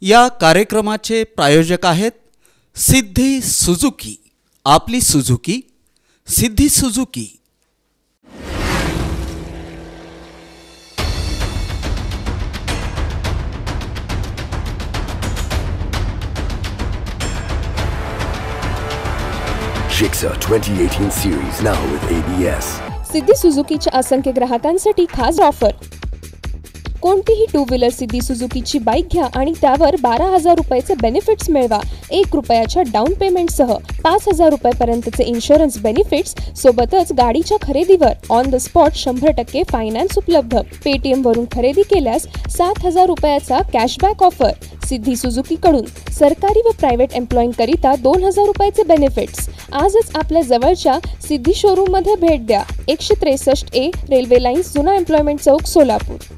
या कार्यक्रमाचे प्रायोजक आहेत सिद्धी सुझुकी। आपली Suzuki Siddhi Suzuki. Gixxer 2018 series now with ABS. सिद्धी सुझुकीच्या असंख्य ग्राहकांसाठी खास ऑफर। कोणतीही टू व्हीलर सिद्धी सुझुकीची बाईक घ्या आणि त्यावर 12,000 रुपयाचे बेनिफिट्स मिळवा। 1 रुपयाच्या डाऊन पेमेंटसह 5,000 रुपयापर्यंतचे इन्शुरन्स बेनिफिट्स सोबतच गाडीच्या खरेदीवर ऑन द स्पॉट 100% फायनान्स उपलब्ध। पेटीएम वरून खरेदी केल्यास 7,000 रुपयाचा कॅशबॅक ऑफर। सिद्धी सुझुकी कडून सरकारी व प्रायव्हेट एम्प्लॉईंकरिता 2,000 रुपयाचे बेनिफिट्स। आजच आपल्या जवळच्या सिद्धी शोरूम मध्ये भेट द्या। 163A रेल्वे लाईन्स, जुना एम्प्लॉयमेंट चौक, सोलापूर।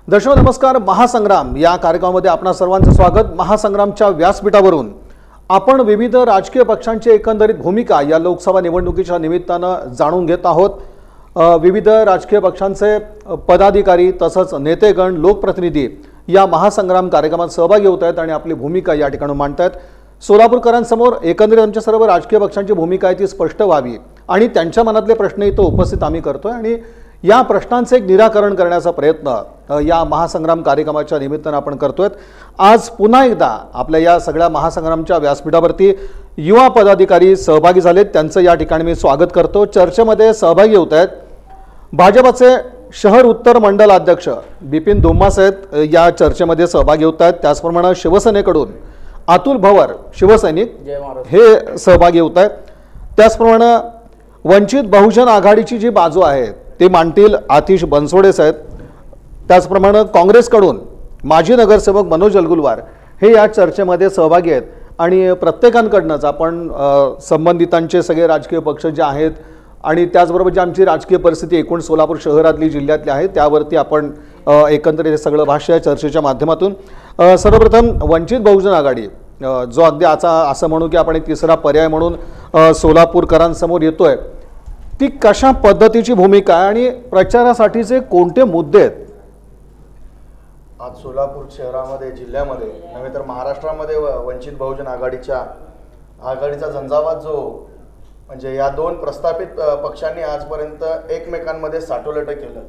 दर्शक नमस्कार। महासंग्राम या कार्यक्रमामध्ये आपणा सर्वांचं स्वागत। महासंग्रामच्या व्यासपीठावरून आपण विविध राजकीय पक्षांची एकंदरीत भूमिका या लोकसभा निवडणुकीच्या निमित्तानं जाणून घेत आहोत। विविध राजकीय पक्षांचे पदाधिकारी तसंच नेतेगण, लोकप्रतिनिधी या महासंग्राम कार्यक्रमात सहभागी होत आहेत आणि आपली भूमिका या ठिकाणी मांडतात। सोलापूरकरांसमोर एकंदरीत आमच्या सर्व राजकीय पक्षांची भूमिका आहे ती स्पष्ट व्हावी आणि त्यांच्या मनातले प्रश्न इथं उपस्थित आम्ही करतोय आणि या प्रश्नांचे एक निराकरण करण्याचा प्रयत्न या महासंग्राम कार्यक्रमाच्या निमित्तानं आपण करतोय। आज पुन्हा एकदा आपल्या या सगळ्या महासंग्रामच्या व्यासपीठावरती युवा पदाधिकारी सहभागी झालेत, त्यांचं या ठिकाणी मी स्वागत करतो। चर्चेमध्ये सहभागी होत आहेत भाजपचे शहर उत्तर मंडल अध्यक्ष बिपिन धुम्मा साहेब या चर्चेमध्ये सहभागी होत आहेत। त्याचप्रमाणे शिवसेनेकडून अतुल भवर शिवसैनिक हे सहभागी होत आहेत। त्याचप्रमाणे वंचित बहुजन आघाडीची जी बाजू आहे ते मांडतील आतिश बनसोडे साहेब। त्याचप्रमाणे काँग्रेसकडून माजी नगरसेवक मनोज अलगुलवार हे या चर्चेमध्ये सहभागी आहेत आणि प्रत्येकांकडूनच आपण संबंधितांचे सगळे राजकीय पक्ष जे आहेत आणि त्याचबरोबर जी आमची राजकीय परिस्थिती एकूण सोलापूर शहरातली जिल्ह्यातली आहे त्यावरती आपण एकंदरीत सगळं भाष्य चर्चेच्या माध्यमातून सर्वप्रथम वंचित बहुजन आघाडी जो अगदी असं म्हणू की आपण एक तिसरा पर्याय म्हणून सोलापूरकरांसमोर येतोय, ती कशा पद्धतीची भूमिका आहे आणि प्रचारासाठीचे कोणते मुद्दे आहेत? आज सोलापूर शहरामध्ये, जिल्ह्यामध्ये नव्हे तर महाराष्ट्रामध्ये वंचित बहुजन आघाडीचा झंझावात जो म्हणजे या दोन प्रस्थापित पक्षांनी आजपर्यंत एकमेकांमध्ये साठोलट केलं।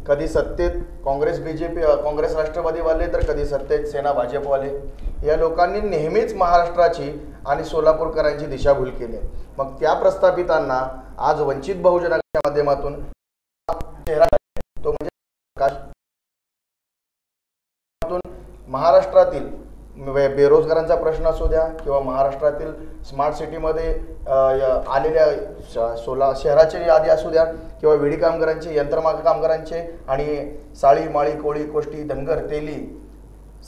कधी सत्तेत काँग्रेस बीजेपी काँग्रेस राष्ट्रवादीवाले तर कधी सत्तेत सेना भाजपवाले, या लोकांनी नेहमीच महाराष्ट्राची आणि सोलापूरकरांची दिशाभूल केली। मग त्या प्रस्थापितांना आज वंचित बहुजन आघाडीच्या माध्यमातून चेहरा तो म्हणजे महाराष्ट्रातील बेरोजगारांचा प्रश्न असू द्या किंवा महाराष्ट्रातील स्मार्ट सिटीमध्ये आलेल्या शहराची यादी असू द्या किंवा विडी कामगारांचे, यंत्रमाग कामगारांचे आणि साळी माळी कोळी कोष्टी धनगर तेली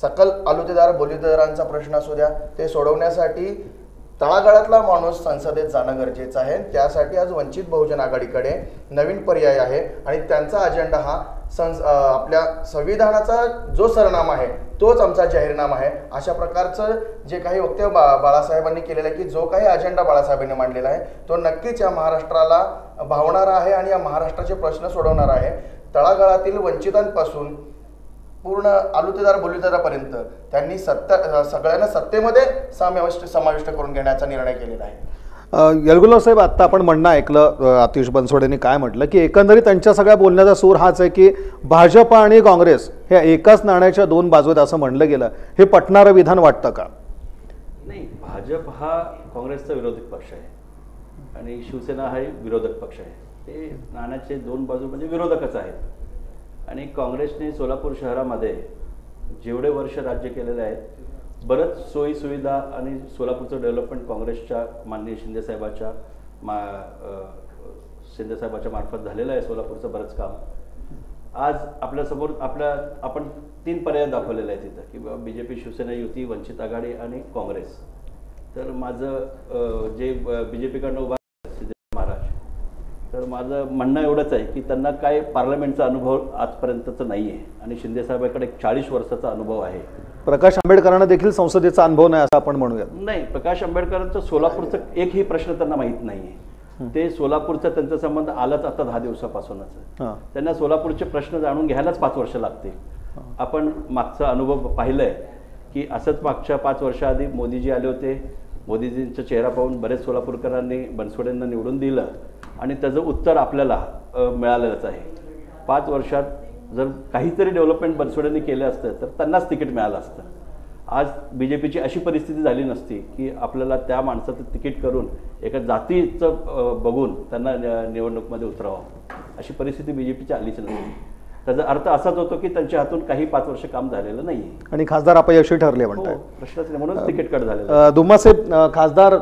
सकल आलुतेदार बोलीदारांचा प्रश्न असू द्या, ते सोडवण्यासाठी तळागाळातला माणूस संसदेत जाणं गरजेचं आहे। त्यासाठी आज वंचित बहुजन आघाडीकडे नवीन पर्याय आहे आणि त्यांचा अजेंडा हा आपल्या संविधानाचा जो सरनामा आहे तोच आमचा जाहीरनामा आहे। अशा प्रकारचं जे काही वक्तव्य बाळासाहेबांनी केलेलं आहे की जो काही अजेंडा बाळासाहेबांनी मांडलेला आहे तो नक्कीच या महाराष्ट्राला भावणारा आहे आणि या महाराष्ट्राचे प्रश्न सोडवणार आहे। तळागाळातील वंचितांपासून पूर्ण आलुतेदार बोलीदारापर्यंत त्यांनी सगळ्यांना सत्तेमध्ये समाविष्ट करून घेण्याचा निर्णय केलेला आहे। अलगुलवार साहेब, आता आपण म्हणणं ऐकलं आतिश बनसोडेंनी काय म्हटलं की एकंदरीत त्यांच्या सगळ्या बोलण्याचा सूर हाच आहे की भाजप आणि काँग्रेस हे एकाच नाण्याच्या दोन बाजू आहेत असं म्हणलं गेलं, हे पटणारं विधान वाटतं का? नाही, भाजप हा काँग्रेसचा विरोधक पक्ष आहे आणि शिवसेना हा विरोधक पक्ष आहे। ते नाण्याचे दोन बाजू म्हणजे विरोधकच आहेत आणि काँग्रेसने सोलापूर शहरामध्ये जेवढे वर्ष राज्य केलेले आहेत बरंच सोयी सुविधा आणि सोलापूरचं डेव्हलपमेंट काँग्रेसच्या माननीय शिंदेसाहेबाच्या मार्फत झालेलं आहे। सोलापूरचं बरंच काम आज आपल्यासमोर आपण 3 पर्याय दाखवलेले आहेत तिथं की बीजेपी, शिवसेना युती, वंचित आघाडी आणि काँग्रेस। तर माझं जे बीजेपीकडनं उभा महाराज तर तर माझं म्हणणं एवढंच आहे की त्यांना काय पार्लमेंटचा अनुभव आजपर्यंतचा नाही आहे आणि शिंदेसाहेबांकडे 40 वर्षाचा अनुभव आहे. प्रकाश आंबेडकरांना देखील संसदेचा अनुभव नाही असं आपण म्हणूया. नाही, प्रकाश आंबेडकरांचं सोलापूरचं एकही प्रश्न त्यांना माहीत नाही आहे. ते सोलापूरचा त्यांचा संबंध आलाच आता 10 दिवसापासूनच. त्यांना सोलापूरचे प्रश्न जाणून घ्यायलाच 5 वर्ष लागतील. आपण मागचा अनुभव पाहिलाय की असंच मागच्या 5 वर्षाआधी मोदीजी आले होते. मोदीजींचा चेहरा पाहून बरेच सोलापूरकरांनी बनसोडेंना निवडून दिलं आणि त्याचं उत्तर आपल्याला मिळालेलंच आहे. 5 वर्षात जर काहीतरी डेव्हलपमेंट बनसोडेंनी केलं असतं तर त्यांनाच तिकीट मिळालं असतं. आज BJPची अशी परिस्थिती झाली नसती की आपल्याला त्या माणसाचं तिकीट करून एका जातीचं बघून त्यांना निवडणुकीमध्ये उतरावं. अशी परिस्थिती BJPची आलीच नसती. त्याचा अर्थ असाच होतो की त्यांच्या हातून काही 5 वर्ष काम झालेलं नाही आणि खासदार अपयशी ठरले म्हणतात. प्रश्नच नाही, म्हणून तिकीट कट झालेलं. दुम्मासाहेब, खासदार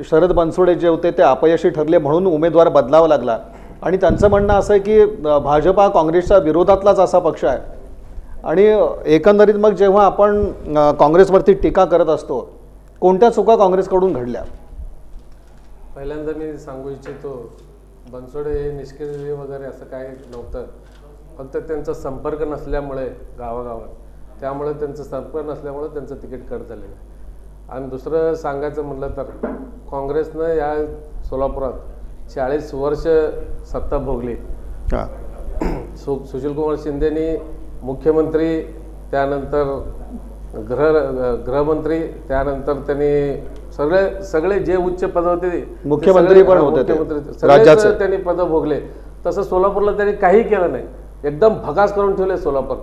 शरद बनसोडे जे होते ते अपयशी ठरले म्हणून उमेदवार बदलावा लागला आणि त्यांचं म्हणणं असं आहे की भाजप हा काँग्रेसच्या विरोधातलाच असा पक्ष आहे आणि एकंदरीत मग जेव्हा आपण काँग्रेसवरती टीका करत असतो, कोणत्या चुका काँग्रेसकडून घडल्या? पहिल्यांदा मी सांगू इच्छितो, बनसोडे हे निष्क्रिय वगैरे असं काही नव्हतं. फक्त त्यांचा संपर्क नसल्यामुळे गावागावात, त्यामुळे त्यांचा संपर्क नसल्यामुळे त्यांचं तिकीट कट झालेलं. आणि दुसरं सांगायचं म्हटलं तर काँग्रेसनं या सोलापुरात 40 वर्ष सत्ता भोगली. सुशीलकुमार शिंदेनी मुख्यमंत्री, त्यानंतर गृहमंत्री, त्यानंतर त्यांनी सगळे जे उच्च पद होते मुख्यमंत्री पण होते राज्याचे, त्यांनी पद भोगले. तसं सोलापूरला त्यांनी काही केलं नाही. एकदम भगास करून ठेवले सोलापूर.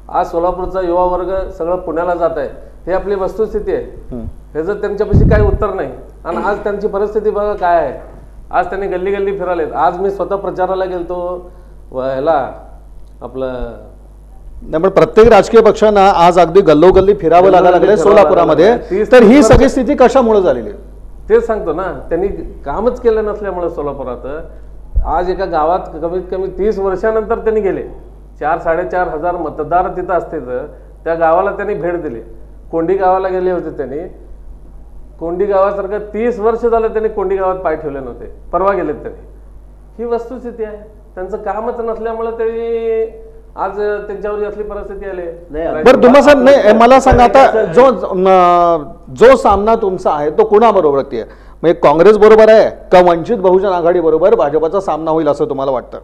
आज सोलापूरचा युवा वर्ग सगळं पुण्याला जात आहे. हे आपली वस्तुस्थिती आहे. ह्याचं त्यांच्यापाशी काही उत्तर नाही. आणि आज त्यांची परिस्थिती बघा काय आहे. आज त्यांनी गल्ली गल्ली फिरालेत. आज मी स्वतः प्रचाराला गेलतो ह्याला आपलं. पण प्रत्येक राजकीय पक्षांना आज अगदी गल्लोगल्ली फिरावं लागलं सोलापुरामध्ये. तर ही सगळी स्थिती कशामुळे झालेली? तेच सांगतो ना, त्यांनी कामच केलं नसल्यामुळे सोलापुरात आज एका गावात कमीत कमी 30 वर्षानंतर त्यांनी गेले. 4-4.5 हजार मतदार तिथं असते तर त्या गावाला त्यांनी भेट दिली. कोंडी गावाला गेले होते त्यांनी. कोंडी गावासारखं 30 वर्ष झालं त्यांनी कोंडी गावात पाय ठेवले नव्हते. परवा गेलेत त्यांनी. ही वस्तुस्थिती आहे. त्यांचं कामच नसल्यामुळे त्यांनी आज त्यांच्यावर असली परिस्थिती आली. बरं दुम्मासाहेब, नाही मला सांगा, आता जो सामना तुमचा आहे तो कुणाबरोबर आहे? म्हणजे काँग्रेस बरोबर आहे का वंचित बहुजन आघाडी बरोबर भाजपचा सामना होईल असं तुम्हाला वाटतं?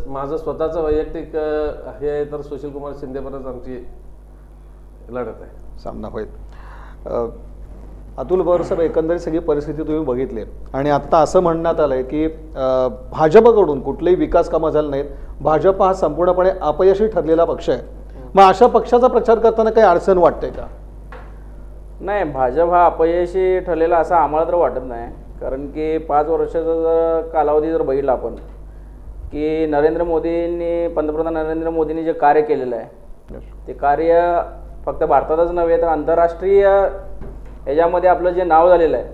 माझं स्वतःचं वैयक्तिक हे आहे तर सुशीलकुमार शिंदेबरोबर आमची लढत आहे, सामना होईल. अतुल पवार साहेब, एकंदरीत सगळी परिस्थिती तुम्ही बघितली आणि आत्ता असं म्हणण्यात आलंय की भाजपकडून कुठलेही विकास कामं झाले नाहीत. भाजप हा संपूर्णपणे अपयशी ठरलेला पक्ष आहे. मग अशा पक्षाचा प्रचार करताना काही अडचण वाटते का? नाही, भाजप हा अपयशी ठरलेला असं आम्हाला तर वाटत नाही. कारण की 5 वर्षाचा जर कालावधी जर बघितला आपण की पंतप्रधान नरेंद्र मोदींनी जे कार्य केलेलं आहे ते कार्य फक्त भारतातच नव्हे तर आंतरराष्ट्रीय याच्यामध्ये आपलं जे नाव झालेलं आहे,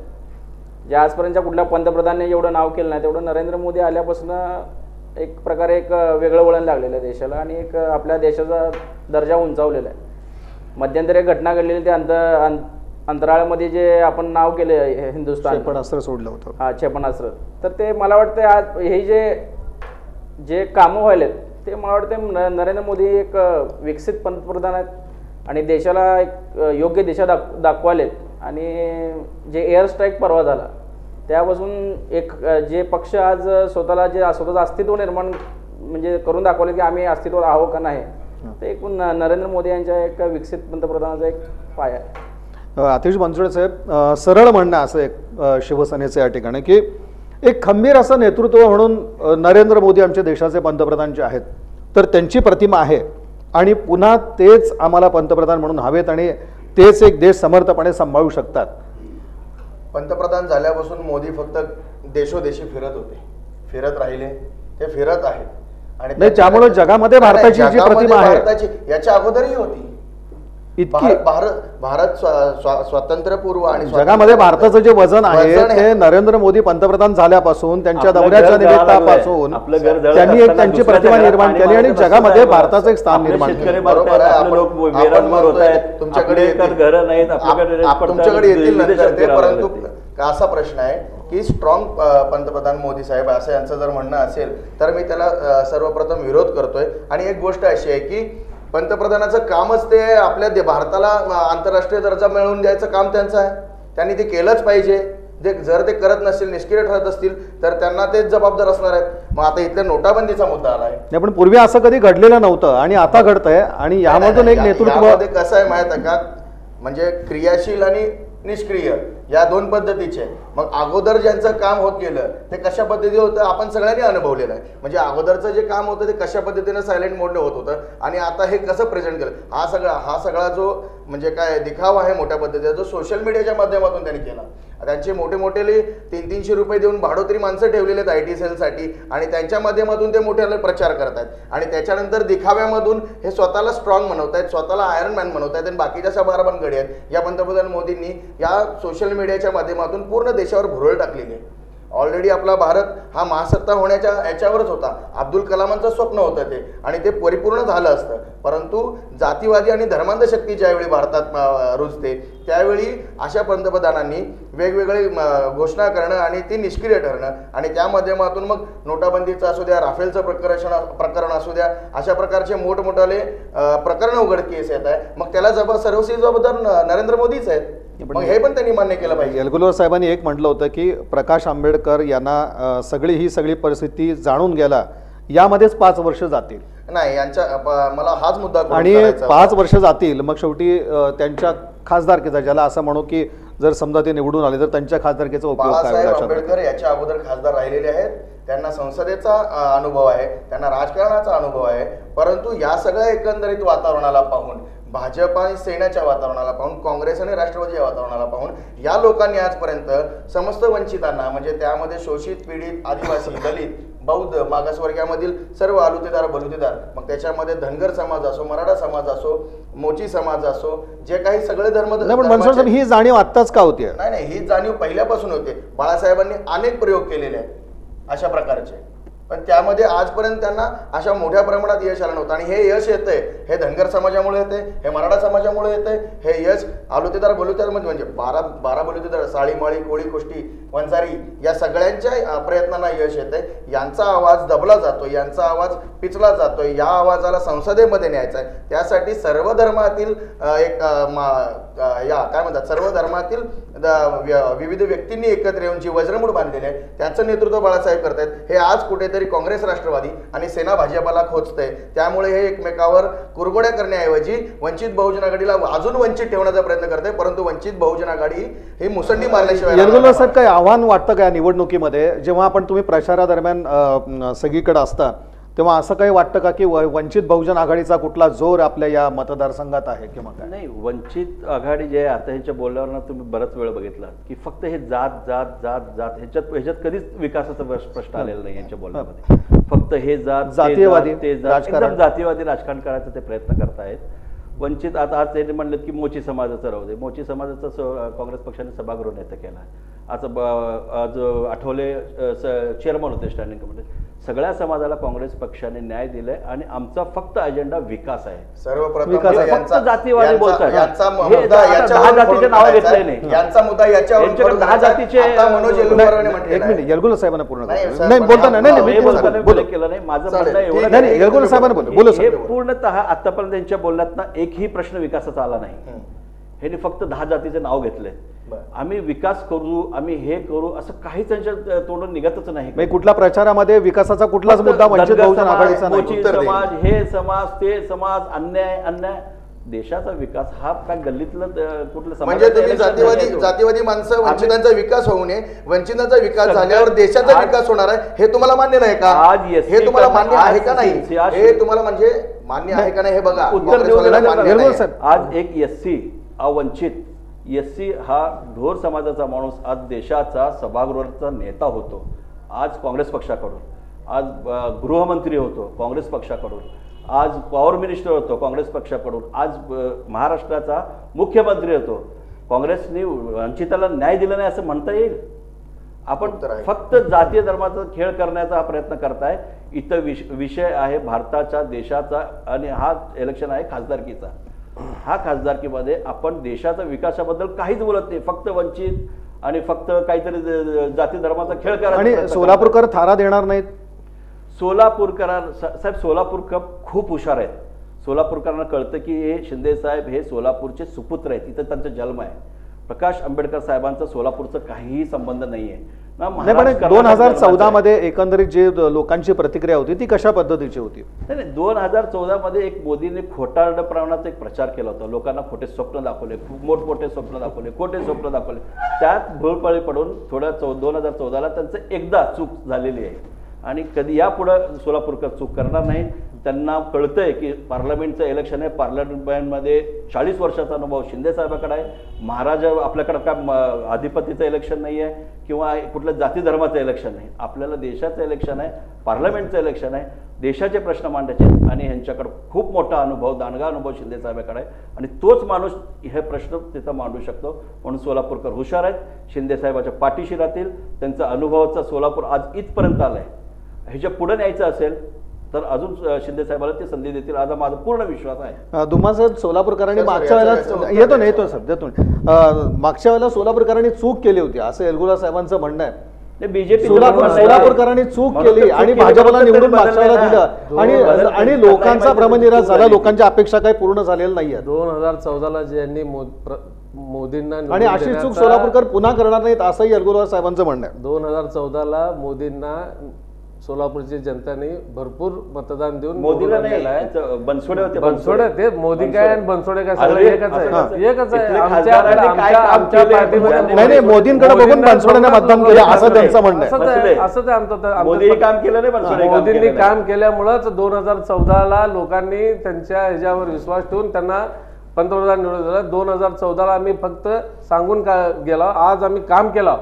जे आजपर्यंतच्या कुठल्या पंतप्रधानांनी जेवढं नाव केलं नाही तेवढं नरेंद्र मोदी आल्यापासून एक प्रकारे एक वेगळं वळण लागलेलं आहे देशाला आणि एक आपल्या देशाचा दर्जा उंचावलेला आहे. मध्यंतरी एक घटना घडलेली ते अंतराळामध्ये जे आपण नाव केले हिंदुस्थान, क्षेपणास्त्र सोडलं होतं. हा, क्षेपणास्त्र. तर ते मला वाटतं आज हे जे कामं व्हायलेत ते मला वाटतं नरेंद्र मोदी एक विकसित पंतप्रधान आहेत आणि देशाला एक योग्य दिशा दाखवालेत. आणि जे एअर स्ट्राईक परवा झाला त्यापासून एक जे पक्ष आज स्वतःचं अस्तित्व निर्माण म्हणजे करून दाखवले की आम्ही अस्तित्वात आहोत का नाही, ते एक नरेंद्र मोदी यांच्या एक विकसित पंतप्रधानाचा एक पाय आहे. आतिश बनसोडे साहेब, सरळ म्हणणं असं एक शिवसेनेचं या ठिकाणी की एक खंबीर असं नेतृत्व म्हणून नरेंद्र मोदी आमच्या देशाचे पंतप्रधान जे आहेत तर त्यांची प्रतिमा आहे आणि पुन्हा तेच आम्हाला पंतप्रधान म्हणून हवेत आणि तेच एक देश समर्थपणे सांभाळू शकतात. पंतप्रधान झाल्यापासून मोदी फक्त देशोदेशी फिरत राहिले, ते फिरत आहेत. आणि त्यामुळे जगामध्ये भारताची जी प्रतिमा आहे याच्या अगोदरही होती. इतकी भारत स्वातंत्र्यपूर्व आणि जगामध्ये भारताचं जे वजन आहे ते नरेंद्र मोदी पंतप्रधान झाल्यापासून त्यांच्या दौऱ्याच्या निमित्तापासून त्यांनी एक त्यांची प्रतिमा निर्माण केली आणि जगामध्ये भारताचं एक स्थान निर्माण केलं. तुमच्याकडे येतील नंतर ते, परंतु असा प्रश्न आहे की स्ट्रॉंग पंतप्रधान मोदी साहेब असं यांचं जर म्हणणं असेल तर मी त्याला सर्वप्रथम विरोध करतोय. आणि एक गोष्ट अशी आहे की पंतप्रधानाचं कामच ते आपल्या भारताला आंतरराष्ट्रीय दर्जा मिळवून द्यायचं काम त्यांचं आहे. त्यांनी ते केलंच पाहिजे. जर ते करत नसतील, निष्क्रिय ठरत असतील तर त्यांना तेच जबाबदार असणार आहेत. मग आता इथल्या नोटाबंदीचा मुद्दा आलाय. नाही, पण पूर्वी असं कधी घडलेलं नव्हतं आणि आता घडतंय. आणि यामधून एक नेतृत्व कसं आहे माहित आहे का, म्हणजे क्रियाशील आणि निष्क्रिय या दोन पद्धतीचे. मग अगोदर ज्यांचं काम होत गेलं ते कशा पद्धतीने होतं आपण सगळ्यांनी अनुभवलेलं आहे. म्हणजे अगोदरचं जे काम होतं ते कशा पद्धतीने सायलेंट मोडने होत होतं आणि आता हे कसं प्रेझेंट केलं. हा सगळा जो म्हणजे काय दिखावा आहे मोठ्या पद्धतीचा, जो सोशल मीडियाच्या माध्यमातून त्यांनी केला. त्यांचे मोठे 300 रुपये देऊन भाडोत्री माणसं ठेवलेले आहेत IT सेलसाठी आणि त्यांच्या माध्यमातून ते मोठ्याला प्रचार करतायत. आणि त्याच्यानंतर दिखाव्यामधून हे स्वतःला स्ट्रॉंग म्हणवतायत, स्वतःला आयरन मॅन म्हणवतायत आणि बाकीच्या सगळ्या बनगडी आहेत. या पंतप्रधान मोदींनी या सोशल मीडियाच्या माध्यमातून पूर्ण देशावर भुरळ टाकलेली आहे. ऑलरेडी आपला भारत हा महासत्ता होण्याच्या याच्यावरच होता. अब्दुल कलामांचं स्वप्न होतं ते आणि ते परिपूर्ण झालं असतं. परंतु जातीवादी आणि धर्मांध शक्ती ज्यावेळी भारतात रुजते त्यावेळी अशा पंतप्रधानांनी वेगवेगळे घोषणा करणं आणि ती निष्क्रिय ठरणं आणि त्या माध्यमातून मग नोटाबंदीचं असू द्या, राफेलचं प्रकरण असू द्या, अशा प्रकारचे मोठमोठाले प्रकरण उघडकीस येत आहे. मग त्याला सर्वस्वी जबाबदार नरेंद्र मोदीच आहेत. मग हे पण त्यांनी मान्य केलं पाहिजे. येलगुलकर साहेबांनी एक म्हटलं होतं की प्रकाश आंबेडकर यांना ही सगळी परिस्थिती जाणून घ्यायला यामध्येच 5 वर्ष जातील. नाही, मला हाच मुद्दा आणि 5 वर्ष जातील मग शेवटी त्यांच्या खासदारकीचा, ज्याला असं म्हणू की जर समजा ते निवडून आले तर त्यांच्या खासदारकीचा उपयोग काय. बाळासाहेब आंबेडकर याच्या अगोदर खासदार राहिलेले आहेत. त्यांना संसदेचा अनुभव आहे, त्यांना राजकारणाचा अनुभव आहे. परंतु या सगळ्या एकंदरीत वातावरणाला पाहून, भाजप आणि सेनेच्या वातावरणाला पाहून, काँग्रेस आणि राष्ट्रवादीच्या वातावरणाला पाहून या लोकांनी आजपर्यंत समस्त वंचितांना म्हणजे त्यामध्ये शोषित, पीडित, आदिवासी, दलित, बौद्ध, मागासवर्गीयामधील सर्व आलुतेदार बलुतेदार, मग त्याच्यामध्ये धनगर समाज असो, मराठा समाज असो, मोची समाज असो, जे काही सगळे धर्म, ही जाणीव आत्ताच का होती? नाही, ही जाणीव पहिल्यापासून होते. बाळासाहेबांनी अनेक प्रयोग केलेले आहेत अशा प्रकारचे, पण त्यामध्ये आजपर्यंत त्यांना अशा मोठ्या प्रमाणात यश आलं नव्हतं. आणि हे यश येतंय हे धनगर समाजामुळे येते, हे मराठा समाजामुळे येते. हे यश आलुतेदार बलुतेदार म्हणजे 12 बलुतेदार, साळी, माळी, कोळी, कुष्टी, वंजारी या सगळ्यांच्या प्रयत्नांना यश येते. यांचा आवाज दबला जातोय, यांचा आवाज पिचला जातोय. या आवाजाला संसदेमध्ये न्यायचा आहे. त्यासाठी सर्व धर्मातील काय म्हणतात, सर्व धर्मातील विविध व्यक्तींनी एकत्र येऊन जी वज्रमूठ बांधलेली आहे त्यांचं नेतृत्व बाळासाहेब करतायत. हे आज कुठेतरी काँग्रेस, राष्ट्रवादी आणि सेना भाजपाला खोचतंय. त्यामुळे हे एकमेकावर कुरघोड्या करण्याऐवजी वंचित बहुजन आघाडीला अजून वंचित ठेवण्याचा प्रयत्न करते. परंतु वंचित बहुजन आघाडी ही मुसंडी मारल्याशिवाय. येलगुलकर साहेब, काय आव्हान वाटतं का या निवडणुकीमध्ये? जेव्हा तुम्ही प्रचारादरम्यान सगळीकडे असता तेव्हा असं काही वाटतं का की वंचित बहुजन आघाडीचा कुठला जोर आपल्या या मतदारसंघात आहे किंवा काय? नाही, वंचित आघाडी जे आहे आता ह्याच्या बोलण्यावर तुम्ही बराच वेळ बघितला की फक्त हे जात जात जात जात ह्याच्यात कधीच विकासाचा प्रश्न आलेला नाही यांच्या बोलण्यामध्ये. फक्त हे जातीयवादी एकदम जातीयवादी राजकारण करायचा ते प्रयत्न करतायत. वंचित आता आज त्यांनी म्हणलं की मोची समाजाचं राहू दे. मोची समाजाचा काँग्रेस पक्षाने सभागृह नेता केला. आज आठवले चेअरमन होते स्टँडिंग कमिटी. सगळ्या समाजाला काँग्रेस पक्षाने न्याय दिलाय आणि आमचा फक्त अजेंडा विकास आहे. सर्वप्रथम फक्त जातीवादी बोलतात. 10 जातीचे नाव घेतले नाही. यांचा मुद्दा याच्यावर 10 जातीचे मनोज एक मिनिट येलगुलकर साहेबांना पूर्ण नाही बोलताना केलं नाही. माझं म्हणणं एवढं नाही, येलगुलकर साहेबांना बोलू. हे पूर्णतः आतापर्यंत त्यांच्या बोलण्यात एकही प्रश्न विकासाचा आला नाही. हे फक्त 10 जातीचे नाव घेतले. आम्ही विकास करू, आम्ही हे करू असं काहीच त्यांच्या तोंडून निघतच नाही. कुठल्या प्रचारामध्ये विकासाचा कुठलाच मुद्दा वंचित बहुजन आघाडीचा नाही. समाज, हे समाज, ते समाज, अन्याय देशाचा विकास हा काय गल्लीतलं कुठलं समाज म्हणजे तुम्ही जातीवादी माणसं वंचितांचा विकास होऊ नये, वंचितांचा विकास झाल्यावर देशाचा विकास होणार आहे हे तुम्हाला मान्य नाही का? हे तुम्हाला मान्य आहे का नाही? हे तुम्हाला म्हणजे मान्य आहे का नाही हे बघा. आज एक SC वंचित SC हा ढोर समाजाचा माणूस आज देशाचा सभागृहाचा नेता होतो. आज काँग्रेस पक्षाकडून, आज गृहमंत्री होतो काँग्रेस पक्षाकडून, आज पॉवर मिनिस्टर होतो काँग्रेस पक्षाकडून, आज महाराष्ट्राचा मुख्यमंत्री होतो. काँग्रेसने वंचिताला न्याय दिला नाही असं म्हणता येईल? आपण फक्त जातीय धर्माचा खेळ करण्याचा हा प्रयत्न करताय. इथं विषय आहे भारताच्या, देशाचा आणि हा इलेक्शन आहे खासदारकीचा. हा खासदारकीमध्ये आपण देशाच्या विकासाबद्दल काहीच बोलत नाही. फक्त वंचित आणि फक्त काहीतरी जाती धर्माचा खेळ करायचा आणि प्रयत्न सोलापूरकर थारा देणार नाहीत. सोलापूरकर साहेब सोलापूरकर खूप हुशार आहेत. सोलापूरकरांना कळतं की हे शिंदे साहेब हे सोलापूरचे सुपुत्र आहेत, इथं त्यांचा जन्म आहे. प्रकाश आंबेडकर साहेबांचा सोलापूरचं काहीही संबंध नाहीये ना. नाही पण 2014 मध्ये एकंदरीत जे लोकांची प्रतिक्रिया होती ती कशा पद्धतीची होती? नाही 2014 मध्ये एक मोदींनी खोटारड प्रमाणाचा एक प्रचार केला होता. लोकांना खोटे स्वप्न दाखवले, खूप मोठमोठे स्वप्न दाखवले, खोटे स्वप्न दाखवले. त्यात भूळपळी पडून थोड्या 2014ला त्यांचं एकदा चूक झालेली आहे आणि कधी यापुढं सोलापूरकर चूक करणार नाही. त्यांना कळतंय की पार्लमेंटचं इलेक्शन आहे, पार्लमेंटमध्ये 40 वर्षाचा अनुभव शिंदे साहेबाकडे आहे. महाराज आपल्याकडे काय अधिपतीचं इलेक्शन नाही आहे किंवा कुठल्या जाती धर्माचं इलेक्शन नाही. आपल्याला देशाचं इलेक्शन आहे, पार्लमेंटचं इलेक्शन आहे, देशाचे प्रश्न मांडायचे आणि ह्यांच्याकडे खूप मोठा अनुभव, दांडगा अनुभव शिंदे साहेबाकडे आहे आणि तोच माणूस हे प्रश्न तिथं मांडू शकतो. म्हणून सोलापूरकर हुशार आहेत, शिंदे साहेबाच्या पाठीशी राहतील. त्यांचा अनुभवाचा सोलापूर आज इथपर्यंत आलाय. ह्याच्या पुढे न्यायचं असेल तर अजून शिंदे साहेबाला ती संधी देतील असा माझा पूर्ण विश्वास आहे. दुम्मा साहेब, सोलापूरकरांनी मागच्या वेळेला येतो सर देतो मागच्या वेळेला सोलापूरकरांनी चूक केली होती असं येलगुरा साहेबांचं म्हणणं आहे. बीजेपी सोलापूरकरांनी चूक केली आणि भाजपला निवडून मागच्या वेळेला दिलं आणि लोकांचा भ्रमनिरास झाला. लोकांच्या अपेक्षा काही पूर्ण झालेल्या नाहीये. 2014ला ज्यांनी मोदींना आणि अशी चूक सोलापूरकर पुन्हा करणार नाहीत असंही येलगुरा साहेबांचं म्हणणं आहे. 2014ला मोदींना सोलापूरची जनताने भरपूर मतदान देऊन मोदीला बनसोडे होते. बनसोडे ते मोदी काय आणि बनसोडे काय सगळं एकच आहे. आमच्या पार्टीमध्ये नाही मोदींकडे बघून बनसोडेने मतदान केलं असं त्यांचं म्हणणं आहे. असंच आमचं मोदींनी काम केलं नाही, बनसोडे मोदींनी काम केल्यामुळेच 2014ला लोकांनी त्यांच्या ह्याच्यावर विश्वास ठेवून त्यांना पंतप्रधान निवडून दिलं. 2014ला आम्ही फक्त सांगून गेलो, आज आम्ही काम केलं.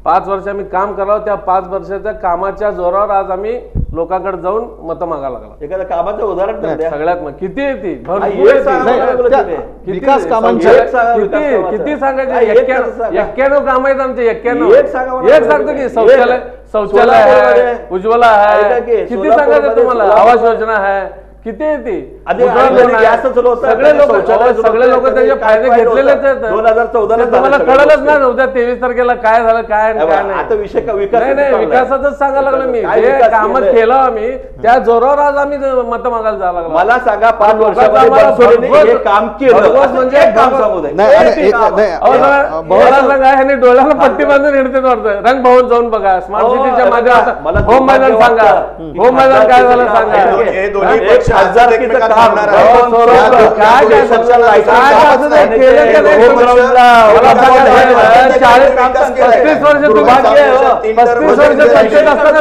5 वर्ष आम्ही काम करावं, त्या 5 वर्षाच्या कामाच्या जोरावर आज आम्ही लोकांकडे जाऊन मतं मागायला लागला. एखाद्या कामाचं उदाहरण सगळ्यात मग किती येते विकास कामांचे किती सांगायचे? 91 काम आहेत आमचे. 91 एक सांगतो की शौचालय आहे, उज्ज्वला आहे, किती सांगायचं तुम्हाला? आवास योजना आहे, किती येते? सगळे लोक त्याचे फायदे घेतलेलेच आहेत. 2014 तुम्हाला कळलंच ना 23 तारखेला काय झालं काय नाही. विकासाच सांगायला लागलो मी. जे काम केलं आम्ही त्या जोरावर आज आम्ही मत मागायला जायला लागलो. मला सांगा 5 वर्षामध्ये काम केलं म्हणजे काम सांगू दे. ह्यांनी डोळ्याला पट्टी बांधून हिडते वाटतं. रंग भवन जाऊन बघा, स्मार्ट सिटीच्या माध्यमात होम मैदान सांगा, होम मैदान काय झालं सांगा.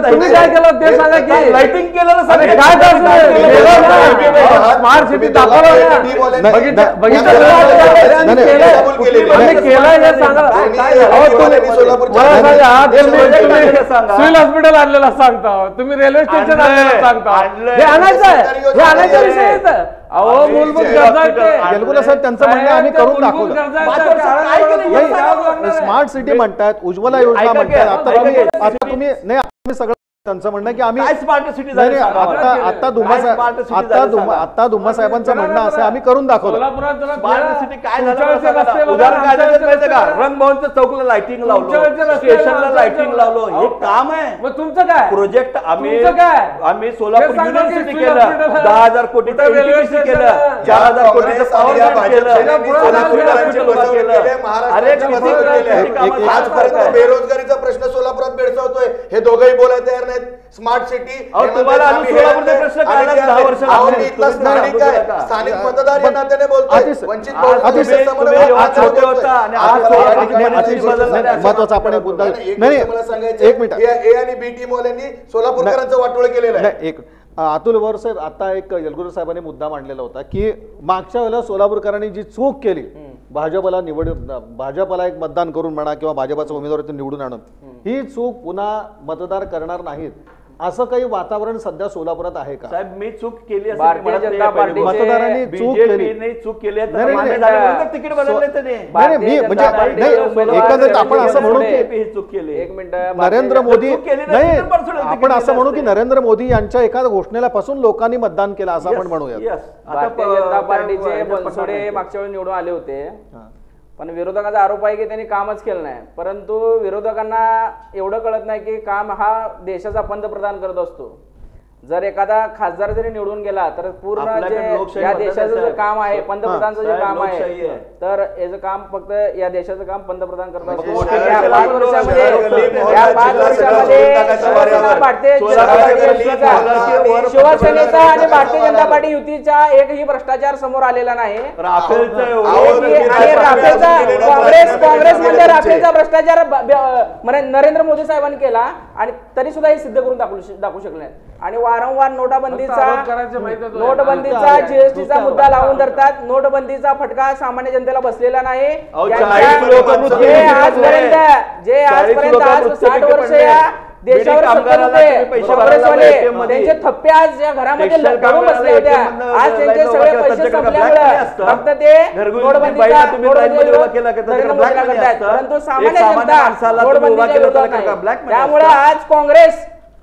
तुम्ही काय केलं ते सांगा की लाइटिंग केलं स्मार्ट सिटी सिव्हिल हॉस्पिटल आणलेला सांगता, तुम्ही रेल्वे स्टेशन आणलेला सांगता. हे आणायचं आहे, हे आणायचा विषय आहे. अहो मूलभूत गरजा येलगुरा साहेब त्यांचं म्हणणं आम्ही करून दाखवलं. स्मार्ट सिटी म्हणतात, उज्ज्वला योजना म्हणतात. आता तुम्ही नाही सगळं त्यांचं म्हणणं की आम्ही आता दुम्मा साहेबांचं म्हणणं असं आम्ही करून दाखवलं. रंगभवनच्या चौकला लाइटिंग लावलं, स्टेशनला लाइटिंग लावलं. हे काम आहे. मग तुमचं काय प्रोजेक्ट? आम्ही सोलापूर युनिव्हर्सिटी केलं, 10,000 कोटीचं एनटीपीसी केलं, 4,000 कोटीचं पॉवर केलं, बेरोजगारीचा प्रश्न सोलापुरात भेडसावतोय. हे दोघंही बोलायला तयार नाहीत. स्मार्ट सिटी स्थानिक मतदार या नात्याने बोलतोय. वंचित महत्वाचा आपण एक मुद्दा मला सांगायचं, एक मिनिट. ए आणि बी टीम वाल्यांनी सोलापूरकरांचं वाटोळ केलेलं आहे. एक अतुल वर साहेब, आता एक येलगुरा साहेबांनी मुद्दा मांडलेला होता की मागच्या वेळेला सोलापूरकरांनी जी चूक केली, भाजपला एक मतदान करून म्हणा किंवा भाजपाचा उमेदवार निवडून आणून, ही चूक पुन्हा मतदार करणार नाहीत असं काही वातावरण सध्या सोलापुरात आहे का? साहेब मी चूक केली, मतदारांनी चूक केली, चूक केली तिकीट एकंदरीत आपण असं म्हणू की चूक केली. एक मिनिट, नरेंद्र मोदी नाही, आपण असं म्हणू की नरेंद्र मोदी यांच्या एका घोषणेला पासून लोकांनी मतदान केलं असं आपण म्हणूया. भारतीय जनता पार्टीचे बनसोडे मागच्या वेळी निवडून आले होते. पण विरोधकांचा आरोप आहे की त्यांनी कामच केलं नाही. परंतु विरोधकांना एवढं कळत नाही की काम हा देशाचा पंतप्रधान करत असतो. जर एखादा खासदार जरी निवडून गेला तर पूर्ण जे या देशाचं जे काम आहे, पंतप्रधानचं जे काम आहे, तर याचं काम फक्त या देशाचं काम पंतप्रधान करत असतो. या 5 वर्षामध्ये शिवसेनेचा आणि भारतीय जनता पार्टी युतीचा एकही भ्रष्टाचार समोर आलेला नाही. काँग्रेसमध्ये राफेलचा भ्रष्टाचार नरेंद्र मोदी साहेबांनी केला आणि तरी सुद्धा हे सिद्ध करून दाखवू शकले नाहीत. आणि वारंवार नोटबंदीचा जीएसटीचा मुद्दा लावून धरतात. नोटबंदीचा फटका सामान्य जनतेला बसलेला नाही. जे आजपर्यंत 60 वर्ष या देशावर काँग्रेसवाले त्यांचे थप्पे आज या घरामध्ये धरून बसले होते. आज त्यांचे सगळे पैसे संपल्यामुळे फक्त ते नोटबंदीचा नरेंद्र मोदीला करतात, परंतु सामान्य जनता नोटबंदीच्या विरोधात नाही. त्यामुळे आज